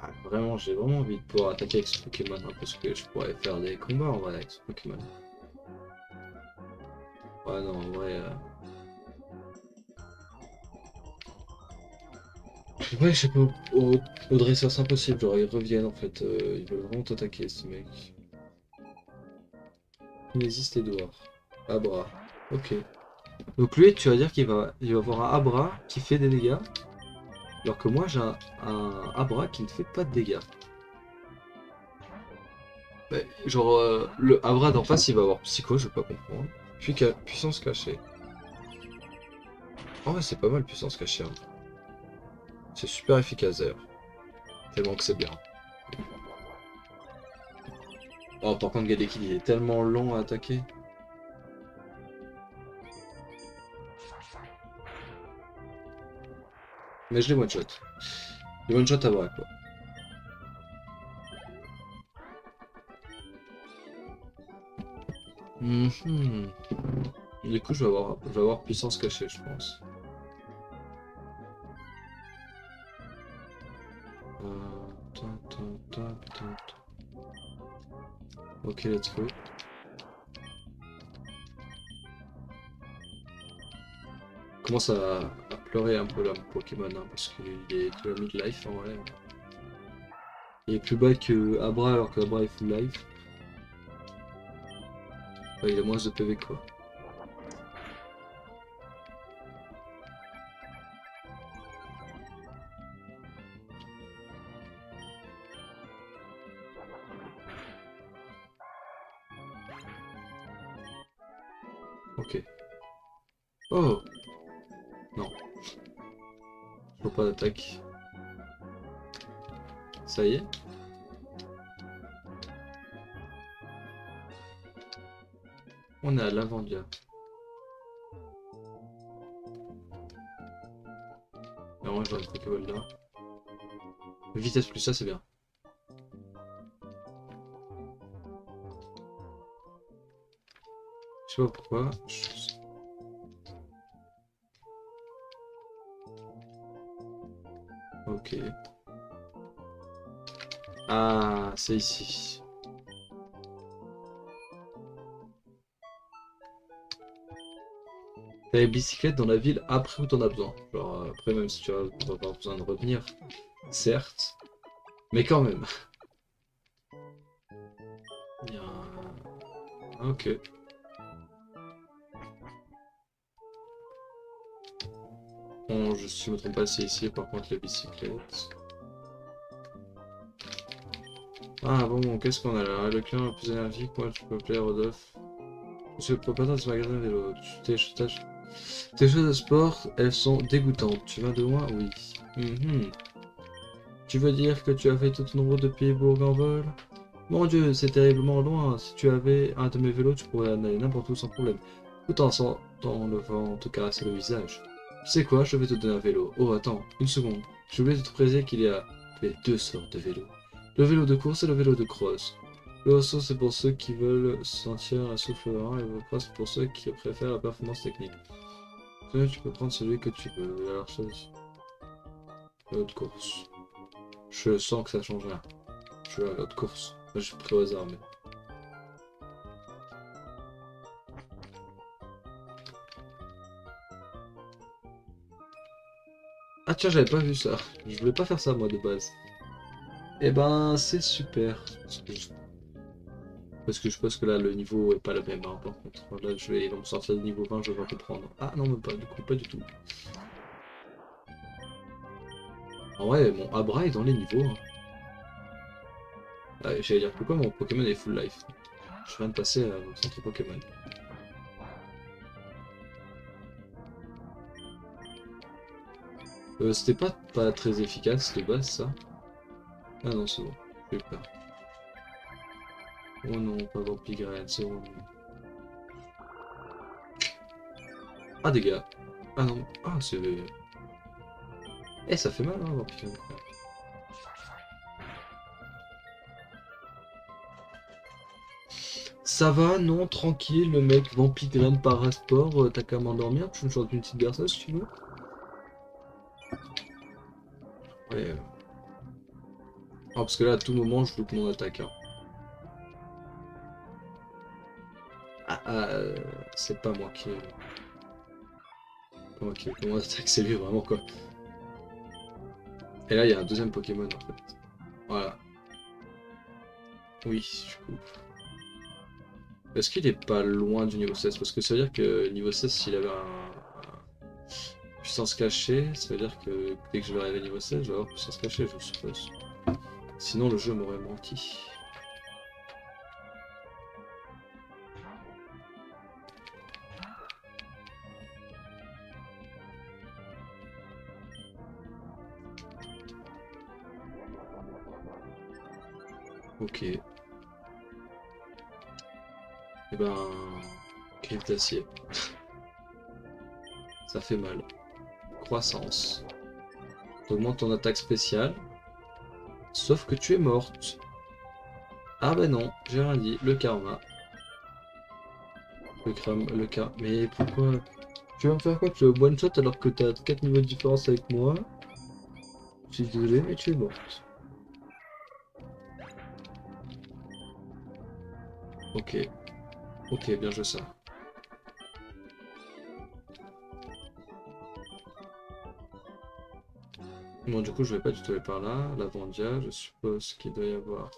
Ah, vraiment, j'ai vraiment envie de pouvoir attaquer avec ce Pokémon hein, parce que je pourrais faire des combats en vrai avec ce Pokémon. Ouais non en vrai... Ouais, je sais pas, au dresseur c'est impossible, genre ils reviennent en fait, ils veulent vraiment t'attaquer ces mecs. Kinésis Edouard. Abra. Ok. Donc lui, tu vas dire il va avoir un Abra qui fait des dégâts, alors que moi j'ai un Abra qui ne fait pas de dégâts. Ouais, genre, le Abra d'en face il va avoir Psycho, je vais pas comprendre. Puis puissance cachée. En vrai, c'est pas mal puissance cachée, hein. C'est super efficace d'ailleurs. Tellement que c'est bien. Oh, par contre, Gadeki, il est tellement long à attaquer. Mais je l'ai one-shot. Les one-shot à bras, quoi. Mhm. Du coup, je vais avoir puissance cachée, je pense. Ta, ta, ta, ta, ta. Ok, let's go. Commence à pleurer un peu là, mon Pokémon, hein, parce qu'il est de la mid-life en vrai. Il est plus bas que Abra alors qu'Abra est full life. Ouais, il a moins de PV quoi. Ok. Oh! Non, je vois pas d'attaque. Ça y est. On est à l'Avandia. Alors, j'aurais une Pokéball là. Vitesse plus ça, c'est bien. Je sais pas pourquoi. Ok. Ah, c'est ici. T'as les bicyclettes dans la ville après où t'en as besoin. Genre, après, même si tu vas pas avoir besoin de revenir, certes. Mais quand même. Il y a un... Ok. Bon, je me trompe pas, c'est ici, par contre, les bicyclettes. Ah bon, qu'est-ce qu'on a là? Le client le plus énergique, moi, tu peux appeler Rodolphe. Monsieur le propriétaire de ce magasin de vélo. Tes choses de sport, elles sont dégoûtantes. Tu vas de loin? Oui. Mhm. Tu veux dire que tu as fait toute une route depuis Bourg en vol? Mon Dieu, c'est terriblement loin. Si tu avais un de mes vélos, tu pourrais en aller n'importe où sans problème. Tout en sentant le vent te caresser le visage. Tu sais quoi, je vais te donner un vélo. Oh, attends, une seconde. J'ai oublié de te préciser qu'il y a deux sortes de vélos. Le vélo de course et le vélo de cross. Le haut c'est pour ceux qui veulent sentir un souffle lent et le cross pour ceux qui préfèrent la performance technique. Tu peux prendre celui que tu veux. Alors, choisis. Vélo de course. Je sens que ça change rien. Je veux un vélo de course. Moi, j'ai pris au hasard, mais... Ah tiens, j'avais pas vu ça. Je voulais pas faire ça moi de base. Eh ben, c'est super. Parce que je pense que là, le niveau est pas le même, hein, par contre. Là, ils vont me sortir de niveau 20, je vais comprendre. Ah non, même pas, du coup, pas du tout. En vrai, mon Abra est dans les niveaux, hein. Ah, j'allais dire, pourquoi mon Pokémon est full life? Je viens de passer au centre Pokémon. C'était pas très efficace de base, ça. Ah non, c'est bon. J'ai eu peur. Oh non, pas Vampigren, c'est bon. Ah, dégâts. Ah non. Ah, c'est... Eh, ça fait mal, hein, Vampigren. Ça va, non, tranquille, le mec Vampigren par sport, t'as qu'à m'endormir, tu me chantes une petite berceuse si tu veux. Ouais. Ah, parce que là, à tout moment, je loupe mon attaque, hein. Ah, c'est pas moi qui... Pas moi qui loupe mon attaque, c'est lui vraiment, quoi. Et là, il y a un deuxième Pokémon en fait. Voilà. Oui, du coup. Est-ce qu'il est pas loin du niveau 16? Parce que ça veut dire que niveau 16, s'il avait puissance cachée, ça veut dire que dès que je vais arriver niveau 16, je vais avoir puissance cachée, je suppose. Sinon, le jeu m'aurait menti. Ok. Eh ben... Griffe d'acier. Ça fait mal. Croissance. T'augmentes ton attaque spéciale. Sauf que tu es morte. Ah bah non, j'ai rien dit. Le karma. Le crame, le karma. Mais pourquoi? Tu vas me faire quoi? Tu veux one shot alors que t'as 4 niveaux de différence avec moi? Je suis désolé, mais tu es morte. Ok. Ok, bien joué ça. Bon, du coup, je vais pas du tout aller par là. La Vendia, je suppose qu'il doit y avoir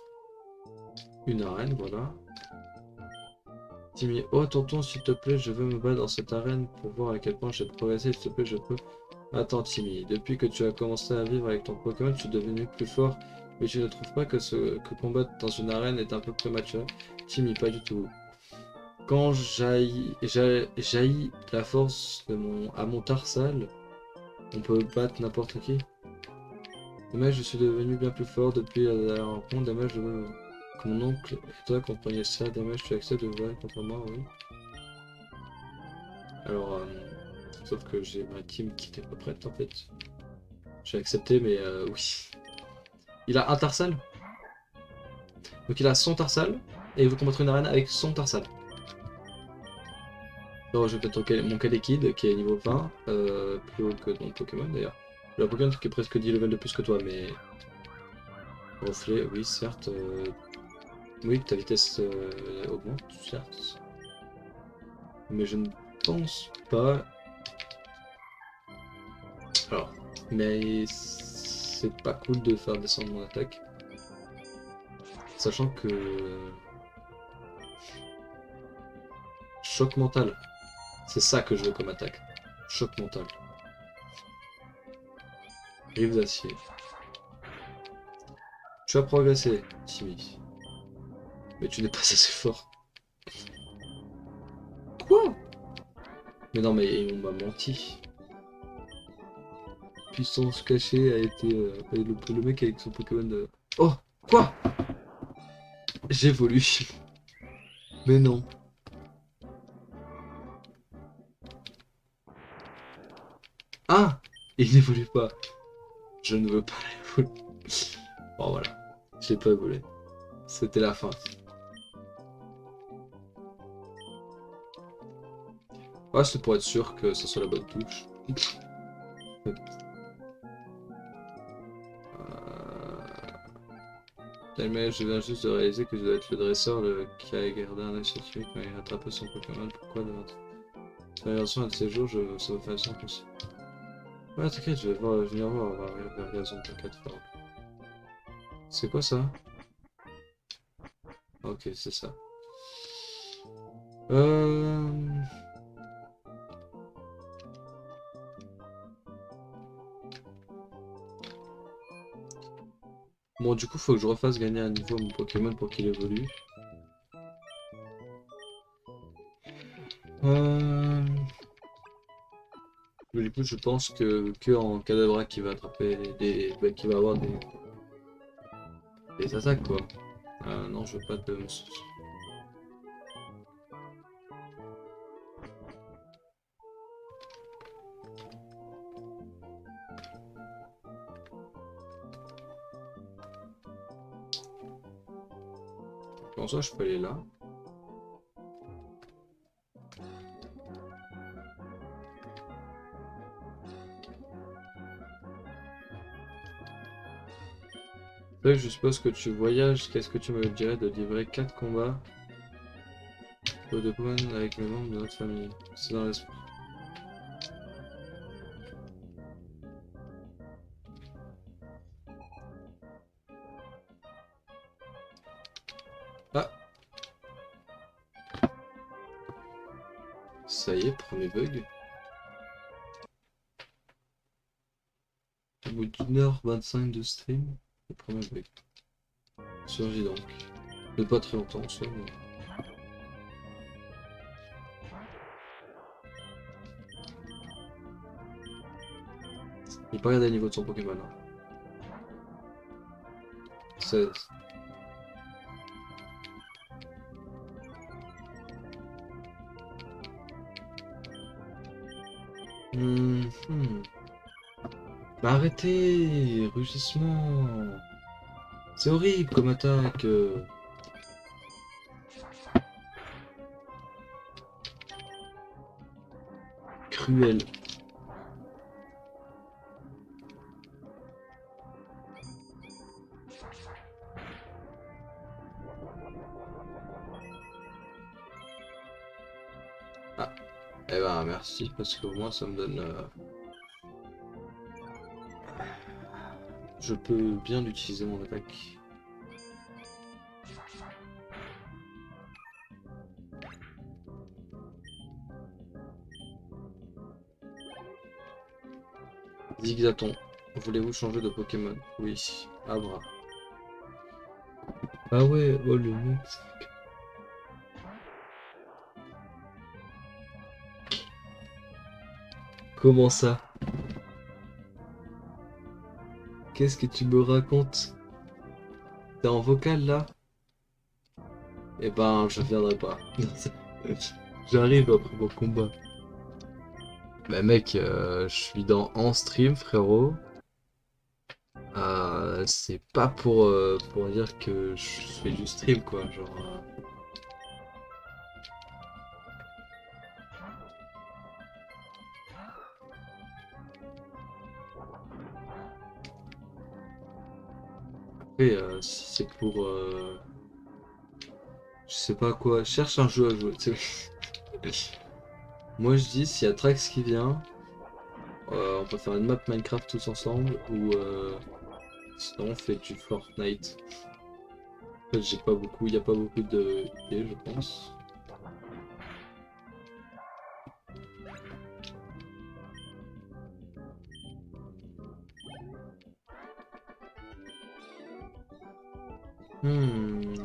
une arène, voilà. Timmy, oh tonton, s'il te plaît, je veux me battre dans cette arène pour voir à quel point j'ai progressé, s'il te plaît, je peux. Attends, Timmy, depuis que tu as commencé à vivre avec ton Pokémon, tu es devenu plus fort, mais tu ne trouves pas que combattre dans une arène est un peu prématuré? Timmy, pas du tout. Quand jaillit la force de à mon Tarsal, on peut battre n'importe qui. Dommage, je suis devenu bien plus fort depuis la rencontre. Dommage, que mon oncle et toi compreniez ça. Dommage, tu acceptes de voler contre moi, oui. Alors, sauf que j'ai ma team qui n'était pas prête en fait. J'ai accepté, mais oui. Il a un Tarsal. Donc il a son Tarsal. Et il veut combattre une arène avec son Tarsal. Alors, je vais peut-être mon Kadekid qui est niveau 20. Plus haut que ton Pokémon d'ailleurs. Le Pokémon qui est presque 10 levels de plus que toi, mais. Reflet, oui, certes. Oui, ta vitesse augmente, certes. Mais je ne pense pas. Alors, mais c'est pas cool de faire descendre mon attaque. Sachant que... Choc mental. C'est ça que je veux comme attaque. Choc mental. Rive d'acier. Tu as progressé, Timmy. Mais tu n'es pas assez fort. Quoi? Mais non, mais on m'a menti. Puissance cachée a été... le mec avec son Pokémon de... Oh! Quoi? J'évolue. Mais non. Ah! Il n'évolue pas. Je ne veux pas évoluer. Bon voilà. J'ai pas évolué. C'était la fin. Ouais, c'est pour être sûr que ce soit la bonne touche. Mais je viens juste de réaliser que je dois être le dresseur qui a gardé un œil sur lui quand il a attrapé son Pokémon. Pourquoi de notre version un de ces jours, ça me fait simple aussi. Ouais, t'inquiète, je vais venir voir la raison, t'inquiète, frère. C'est quoi ça? Ok, c'est ça. Bon, du coup, faut que je refasse gagner un niveau à mon Pokémon pour qu'il évolue. Mais du coup, je pense que en Kadabra qui va attraper qui va avoir des attaques, quoi. Non, je veux pas de... Comment ça, je peux aller là? Là, je suppose que tu voyages. Qu'est-ce que tu me dirais de livrer 4 combats de Pokémon avec les membres de notre famille? C'est dans l'esprit. Ça y est, premier bug. Au bout d'1h25 de stream, le premier bug. Surgit donc. De pas très longtemps en soi, mais... Il peut regarder le niveau de son Pokémon. Hein. 16. Bah arrêtez, rugissement. C'est horrible comme attaque. Cruel. Ah, eh ben merci parce que moi ça me donne. Je peux bien utiliser mon attaque. Zigzaton, voulez-vous changer de Pokémon? Oui, Abra. Ah ouais, oh le mec. Comment ça? Qu'est-ce que tu me racontes? T'es en vocal là? Eh ben, je viendrai pas. J'arrive après mon combat. Bah mec, je suis en stream frérot. C'est pas pour dire que je fais du stream quoi, genre... Après, si c'est pour... je sais pas quoi, je cherche un jeu à jouer, tu sais. Moi je dis, s'il y a Trax qui vient, on peut faire une map Minecraft tous ensemble, ou sinon on fait du Fortnite. En fait, j'ai pas beaucoup, il y a pas beaucoup de idées, je pense.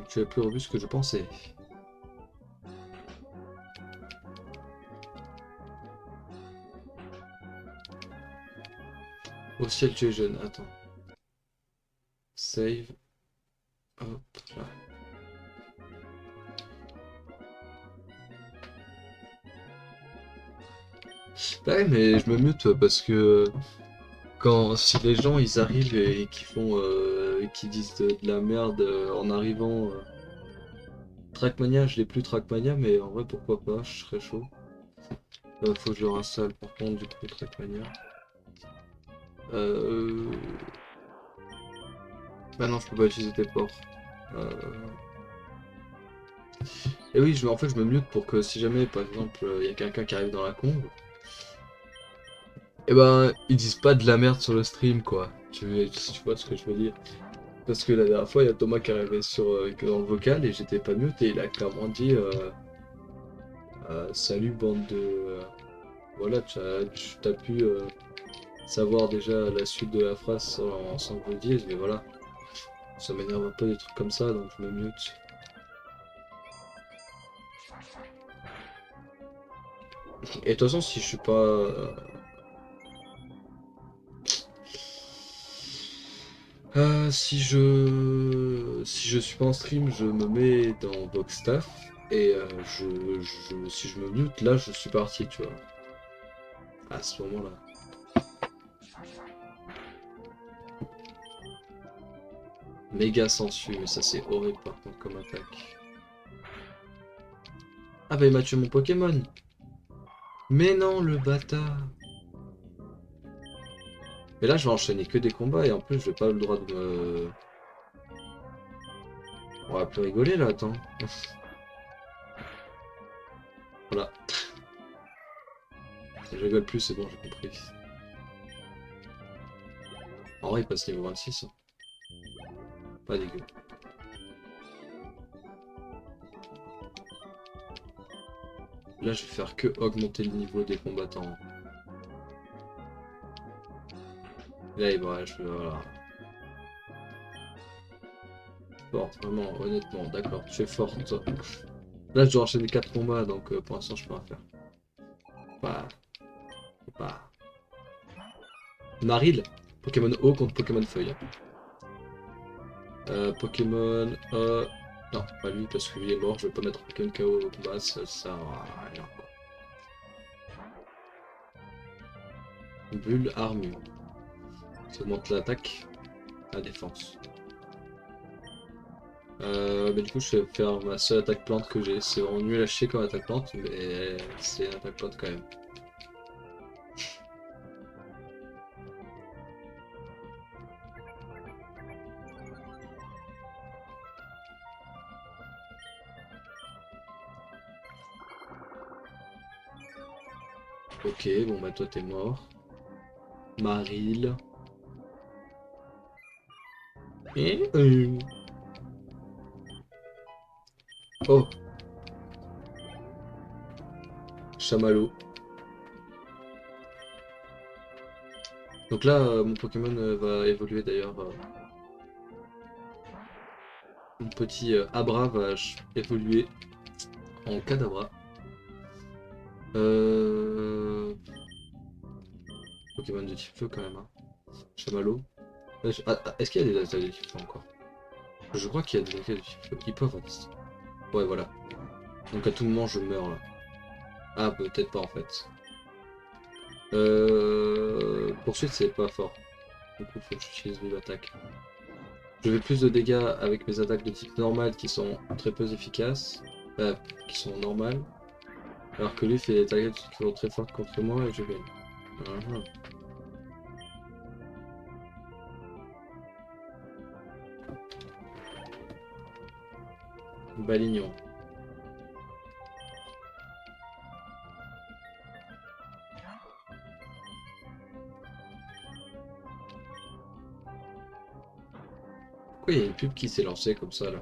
Tu es plus robuste que je pensais. Au ciel, tu es jeune. Attends. Save. Hop là. Ouais, mais je me mute parce que si les gens ils arrivent et qui font qui disent de la merde en arrivant. Trackmania, je l'ai plus Trackmania, mais en vrai pourquoi pas, je serais chaud. Faut que je le réinstalle par contre du coup Trackmania. Bah non, je peux pas utiliser tes ports. Et oui, en fait je me mute pour que si jamais par exemple il y a quelqu'un qui arrive dans la combe, et ben ils disent pas de la merde sur le stream quoi. Tu vois ce que je veux dire. Parce que la dernière fois il y a Thomas qui est arrivé dans le vocal et j'étais pas mute et il a clairement dit salut bande de... voilà, t'as pu savoir déjà la suite de la phrase sans que je le dise, mais voilà. Ça m'énerve un peu des trucs comme ça, donc je me mute. Et de toute façon, si je suis pas... si je suis pas en stream, je me mets dans Box Staff et si je me mute, là je suis parti, tu vois. À ce moment-là. Méga sensu, mais ça c'est horrible par contre comme attaque. Ah bah il m'a tué mon Pokémon. Mais non, le bâtard. Mais là je vais enchaîner que des combats et en plus je vais pas le droit de me... On va plus rigoler là, attends. Voilà. Je rigole plus, c'est bon, j'ai compris. En vrai il passe niveau 26. Hein. Pas dégueu. Là, je vais faire que augmenter le niveau des combattants. Là, voilà. Forte, vraiment, honnêtement, d'accord, tu es forte. Là, je dois enchaîner 4 combats, donc pour l'instant, je peux rien faire. Pas. Pas. Naril, Pokémon eau contre Pokémon feuille. Pokémon. Non, pas lui, parce qu'il est mort, je vais pas mettre Pokémon KO au combat, ça sert à rien. Bulle armure. Ça augmente l'attaque, la défense. Mais du coup, je vais faire ma seule attaque plante que j'ai. C'est vraiment nul à chier comme attaque plante, mais c'est une attaque plante quand même. Ok, bon bah toi t'es mort. Maril. Et oh, Chamallow. Donc là, mon Pokémon va évoluer d'ailleurs. Mon petit Abra va évoluer en Kadabra. Pokémon de type feu quand même. Hein. Chamallow. Est-ce qu'il y a des attaques de type feu encore? Je crois qu'il y a des attaques de type feu. Ils peuvent exister. Ouais, voilà. Donc à tout moment, je meurs là. Ah, peut-être pas en fait. Poursuite, c'est pas fort. Du coup, faut que j'utilise vive attaque. Je fais plus de dégâts avec mes attaques de type normal qui sont très peu efficaces. Qui sont normales. Alors que lui fait des attaques qui sont très fortes contre moi et je gagne. Mhm. Balignon. Pourquoi il y a une pub qui s'est lancée comme ça là?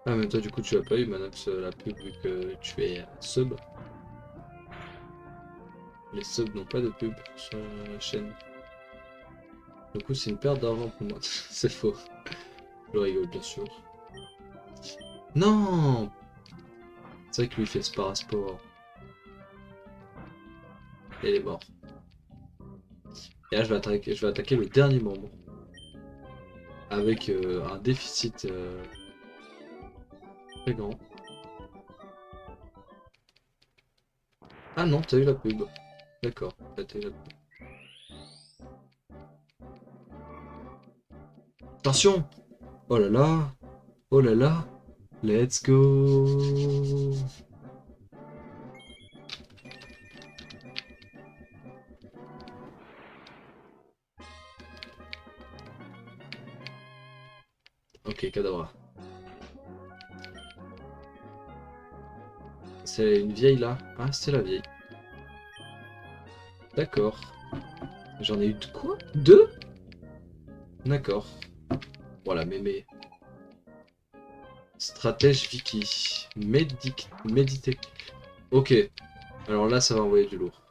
Ah mais toi du coup tu as pas eu Manox la pub vu que tu es sub. Les subs n'ont pas de pub sur la chaîne. Du coup c'est une perte d'argent pour moi. C'est faux. Je rigole bien sûr. Non. C'est vrai que lui il fait Sparasport. Et il est mort. Et là je vais attaquer le dernier membre. Avec un déficit très grand. Ah non, t'as eu la pub. D'accord, t'as eu la pub. Attention! Oh là là! Oh là là! Let's go! Ok, Kadabra. C'est une vieille là? Ah, c'est la vieille. D'accord. J'en ai eu quoi? Deux? D'accord. Voilà, mémé. Stratège Vicky. Méditer. Ok. Alors là, ça va envoyer du lourd.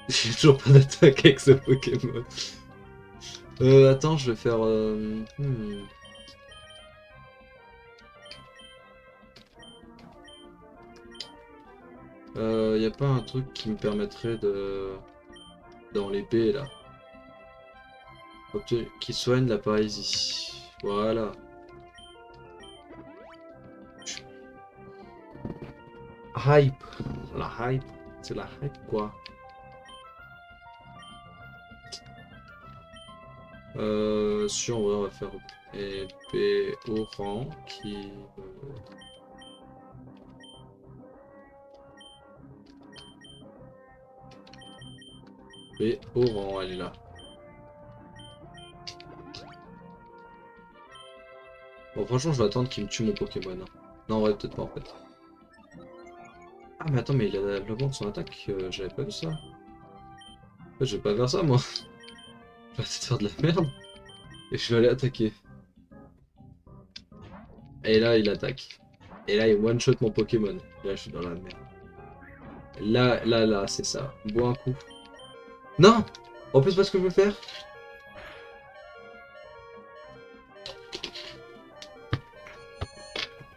J'ai toujours pas d'attaque avec ce Pokémon. Attends, je vais faire... Y a pas un truc qui me permettrait de... Dans l'épée, là. Qui soigne la paralysie. Voilà. Hype. La hype. C'est la hype, quoi. Si en vrai, on va faire épée au rang qui... épée au rang, elle est là. Bon, franchement, je vais attendre qu'il me tue mon Pokémon. Hein. Non, en vrai, peut-être pas, en fait. Ah, mais attends, mais il a le de son attaque, j'avais pas vu ça. En fait, je vais pas faire ça, moi. Je vais peut-être faire de la merde. Et je vais aller attaquer. Et là, il attaque. Et là, il one-shot mon Pokémon. Là, je suis dans la merde. Là, c'est ça. Bois un coup. Non! En plus, pas ce que je veux faire.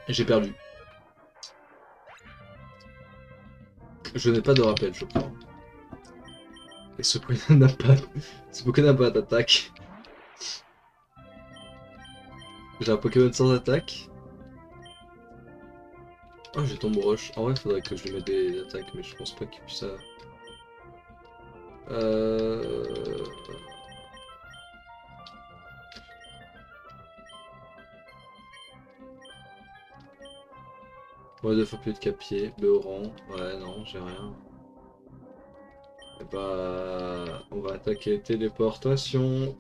J'ai perdu. Je n'ai pas de rappel, je crois. Et ce Pokémon n'a pas... Ce Pokémon n'a pas d'attaque. J'ai un Pokémon sans attaque. Oh, j'ai Tombe Roche. En vrai, il faudrait que je lui mette des attaques, mais je pense pas qu'il puisse ça. Euh... Ouais, 2 fois plus de capier. Beoran. Ouais, non, j'ai rien. Et bah... On va attaquer téléportation.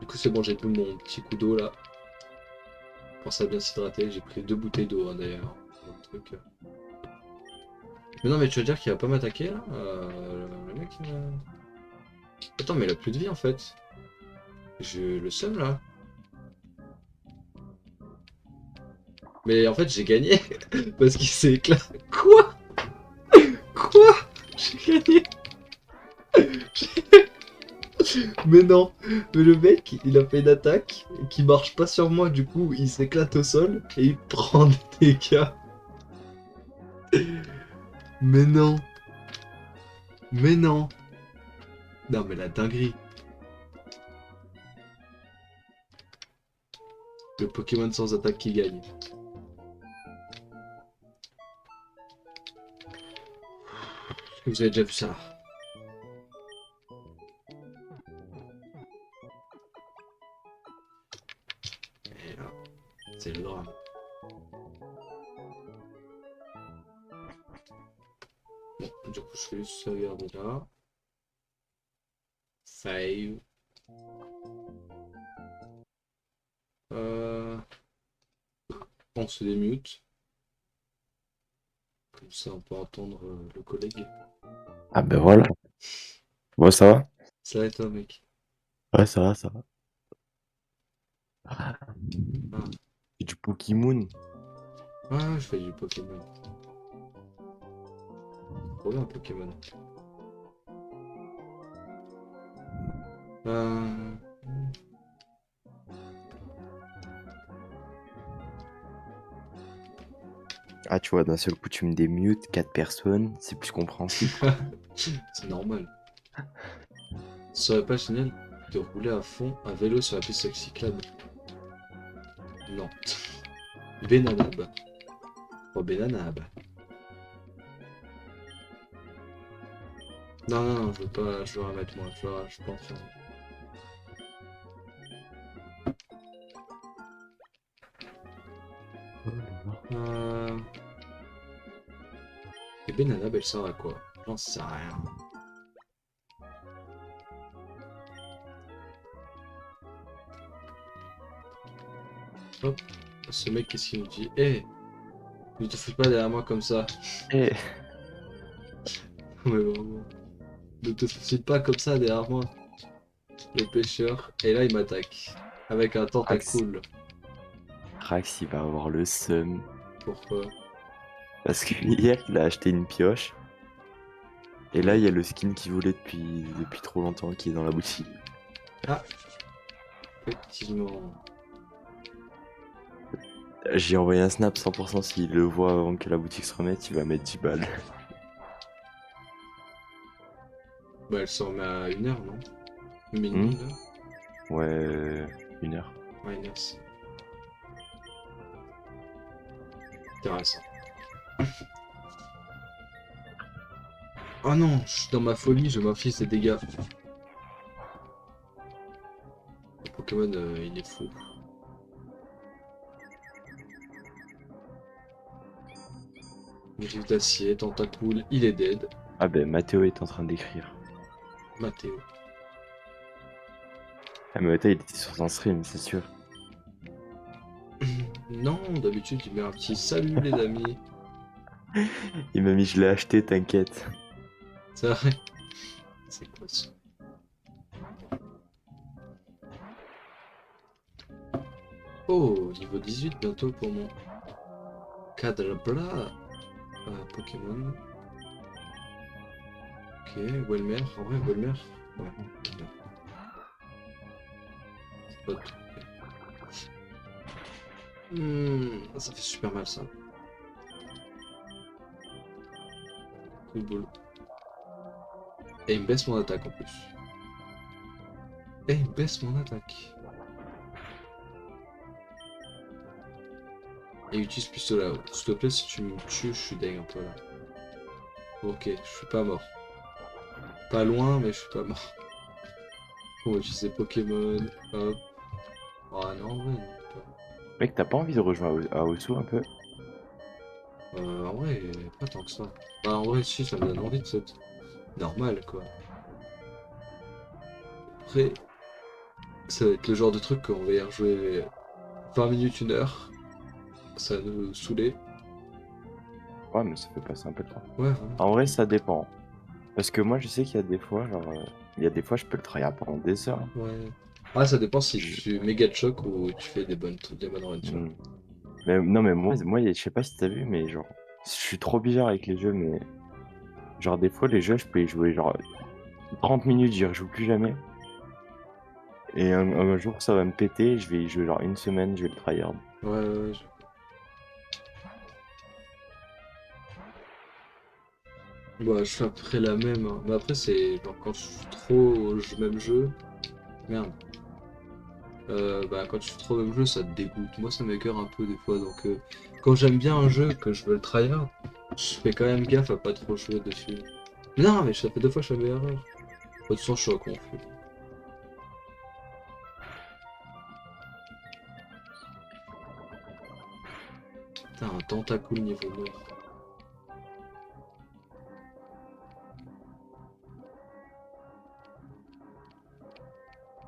Du coup, c'est bon, j'ai bu mon petit coup d'eau là. Pense à bien s'hydrater. J'ai pris 2 bouteilles d'eau hein, d'ailleurs. Un truc. Mais non, mais tu veux dire qu'il va pas m'attaquer là le mec. Attends, mais il a plus de vie en fait. J'ai le seum là. Mais en fait, j'ai gagné parce qu'il s'est éclaté. Quoi? Quoi? J'ai gagné? Mais non, mais le mec, il a fait une attaque qui marche pas sur moi, du coup, il s'éclate au sol et il prend des dégâts. Mais non, mais non. Non, mais la dinguerie. Le Pokémon sans attaque qui gagne. Vous avez déjà vu ça? Et là, c'est le drame. Bon, du coup, je vais juste sauvegarder là. Save. On se démute. Comme ça, on peut entendre le collègue. Ah ben voilà. Bon, ça va? Ça va et toi, mec? Ouais, ça va, ça va. Ah, Et du Pokémon? ouais, je fais du Pokémon. Trop bien, Pokémon. Euh... Ah, tu vois, d'un seul coup, tu me démutes, 4 personnes, c'est plus compréhensible, quoi. C'est normal. Ce serait pas génial de rouler à fond à vélo sur la piste cyclable? Non. Benanab. Oh, Benanab. Non, non, non, je veux pas, je veux rien mettre moi, je peux en faire. Euh... Et Benanab, elle sert à quoi? J'en sais rien. Hop. Ce mec, qu'est-ce qu'il nous dit? Eh, ne te fous pas derrière moi comme ça. Eh, Mais vraiment. Ne te fous pas comme ça derrière moi. Le pêcheur. Et là, il m'attaque. Avec un Rax, tentacule. Rax, il va avoir le seum. Pourquoi? Parce que hier, il a acheté une pioche. Et là, il Oui. y a le skin qui volait depuis trop longtemps qui est dans la boutique. Ah, effectivement. J'ai envoyé un snap 100% s'il le voit avant que la boutique se remette, il va mettre 10 balles. Bah, elle s'en met à 1 heure, non? Hmm. Minuit, là? Ouais, 1 heure. Ouais, merci. Intéressant. Oh non, je suis dans ma folie, je m'inflige des dégâts. Le Pokémon, il est fou. Griffe d'acier, tentacule, il est dead. Ah ben, Mathéo est en train d'écrire. Mathéo. Ah mais Mathéo, il était sur son stream, c'est sûr. Non, d'habitude, il met un petit salut, les amis. Il m'a mis, je l'ai acheté, t'inquiète. C'est vrai. C'est quoi ça? Oh, niveau 18 bientôt pour mon Kadabra Pokémon. Ok, Welmer. En vrai, Welmer. Ouais, Welmer. C'est pas tout. Ça fait super mal ça. Coup de boule. Et il me baisse mon attaque en plus. Et il me baisse mon attaque. Et utilise pistolet. S'il te plaît, si tu me tues, je suis deg un peu là. Ok, je suis pas mort. Pas loin, mais je suis pas mort. On va utiliser Pokémon. Hop. Ah non, en vrai, non. Mec, t'as pas envie de rejoindre à Osu un peu? En vrai, pas tant que ça. Bah, en vrai, si, ça me donne envie de cette. Normal, quoi. Après, ça va être le genre de truc qu'on va y rejouer 20 minutes, 1 heure. Ça va nous saouler. Ouais, mais ça fait passer un peu de temps. Ouais, vraiment. En vrai, ça dépend. Parce que moi, je sais qu'il y a des fois, genre, il y a des fois, je peux le tryhard pendant des heures. Ouais. Ah, ça dépend si Je- tu méga choc ou tu fais des bonnes runs, tu vois. Hmm. Mais non, mais moi, je sais pas si t'as vu, mais genre, je suis trop bizarre avec les jeux, mais genre, des fois, les jeux, je peux y jouer genre 30 minutes, j'y rejoue plus jamais. Et un jour, ça va me péter, je vais y jouer genre une semaine, je vais le tryhard. Ouais, ouais, ouais. Bah, je fais à peu près la même, hein. Mais après, c'est genre quand je suis trop au même jeu. Merde. Bah, quand je suis trop au même jeu, ça te dégoûte. Moi, ça m'écoeure un peu des fois. Donc, quand j'aime bien un jeu, que je veux le tryhard, je fais quand même gaffe à pas trop jouer dessus. Non, mais ça fait 2 fois que je fais la même erreur. De toute façon, je suis confus. Putain, un tentacule niveau 9.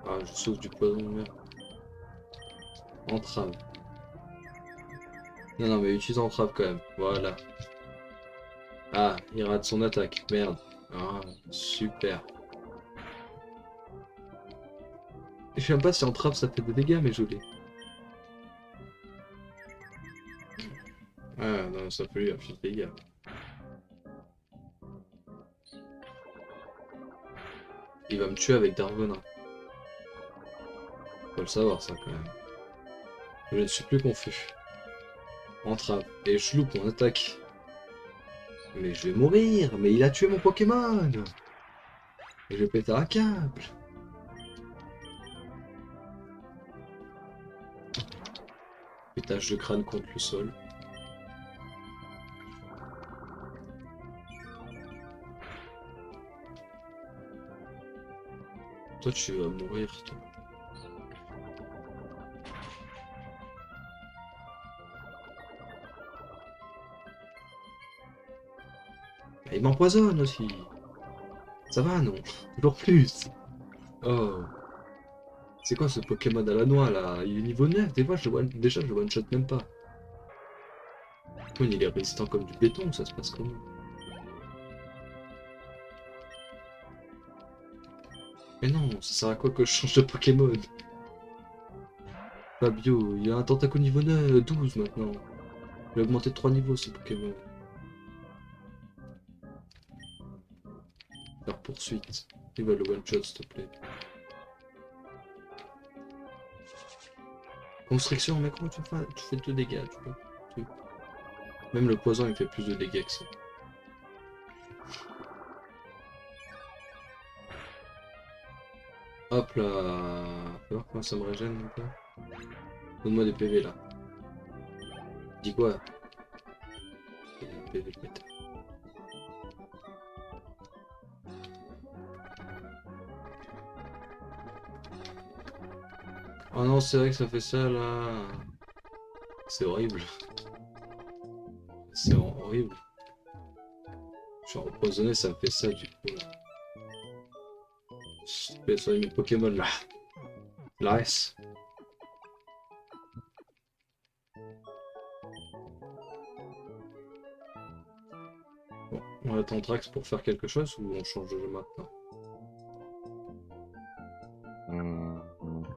Ah, je sauve du poison de merde. Entrave. Non, non, mais utilise entrave quand même. Voilà. Ah, il rate son attaque. Merde. Ah, super. Je sais même pas si entrave ça fait des dégâts, mais je l'ai. Ah, non, ça peut lui faire des dégâts. Il va me tuer avec Darvenin. Faut le savoir, ça, quand même. Je ne suis plus confus. Entrave. Et je loupe mon attaque. Mais je vais mourir. Mais il a tué mon Pokémon. Et je vais péter un câble. Pétage de crâne contre le sol. Toi, tu vas mourir, toi. Ah, il m'empoisonne aussi. Ça va, non? Toujours plus. Oh. C'est quoi ce Pokémon à la noix, là? Il est niveau 9. Des fois, déjà, je le one-shot même pas. Il est résistant comme du béton, ça se passe comment? Mais non, ça sert à quoi que je change de Pokémon? Fabio, il a un Tentacle niveau 9, 12 maintenant. Il a augmenté de 3 niveaux ce Pokémon. Faire poursuite. Il va le one-shot, s'il te plaît. Constriction, mais comment tu fais? Tu fais 2 dégâts, tu peux. tu- Même le poison, il fait plus de dégâts que ça. Hop là. Fais voir comment ça me régène un peu. Donne-moi des PV là. Dis quoi? Des PV, bête. Oh non, c'est vrai que ça fait ça là. C'est horrible. C'est horrible. Je suis empoisonné, ça me fait ça du coup là. Je vais soigner mes Pokémon là. Nice. Bon, on attend Drax pour faire quelque chose ou on change de jeu maintenant?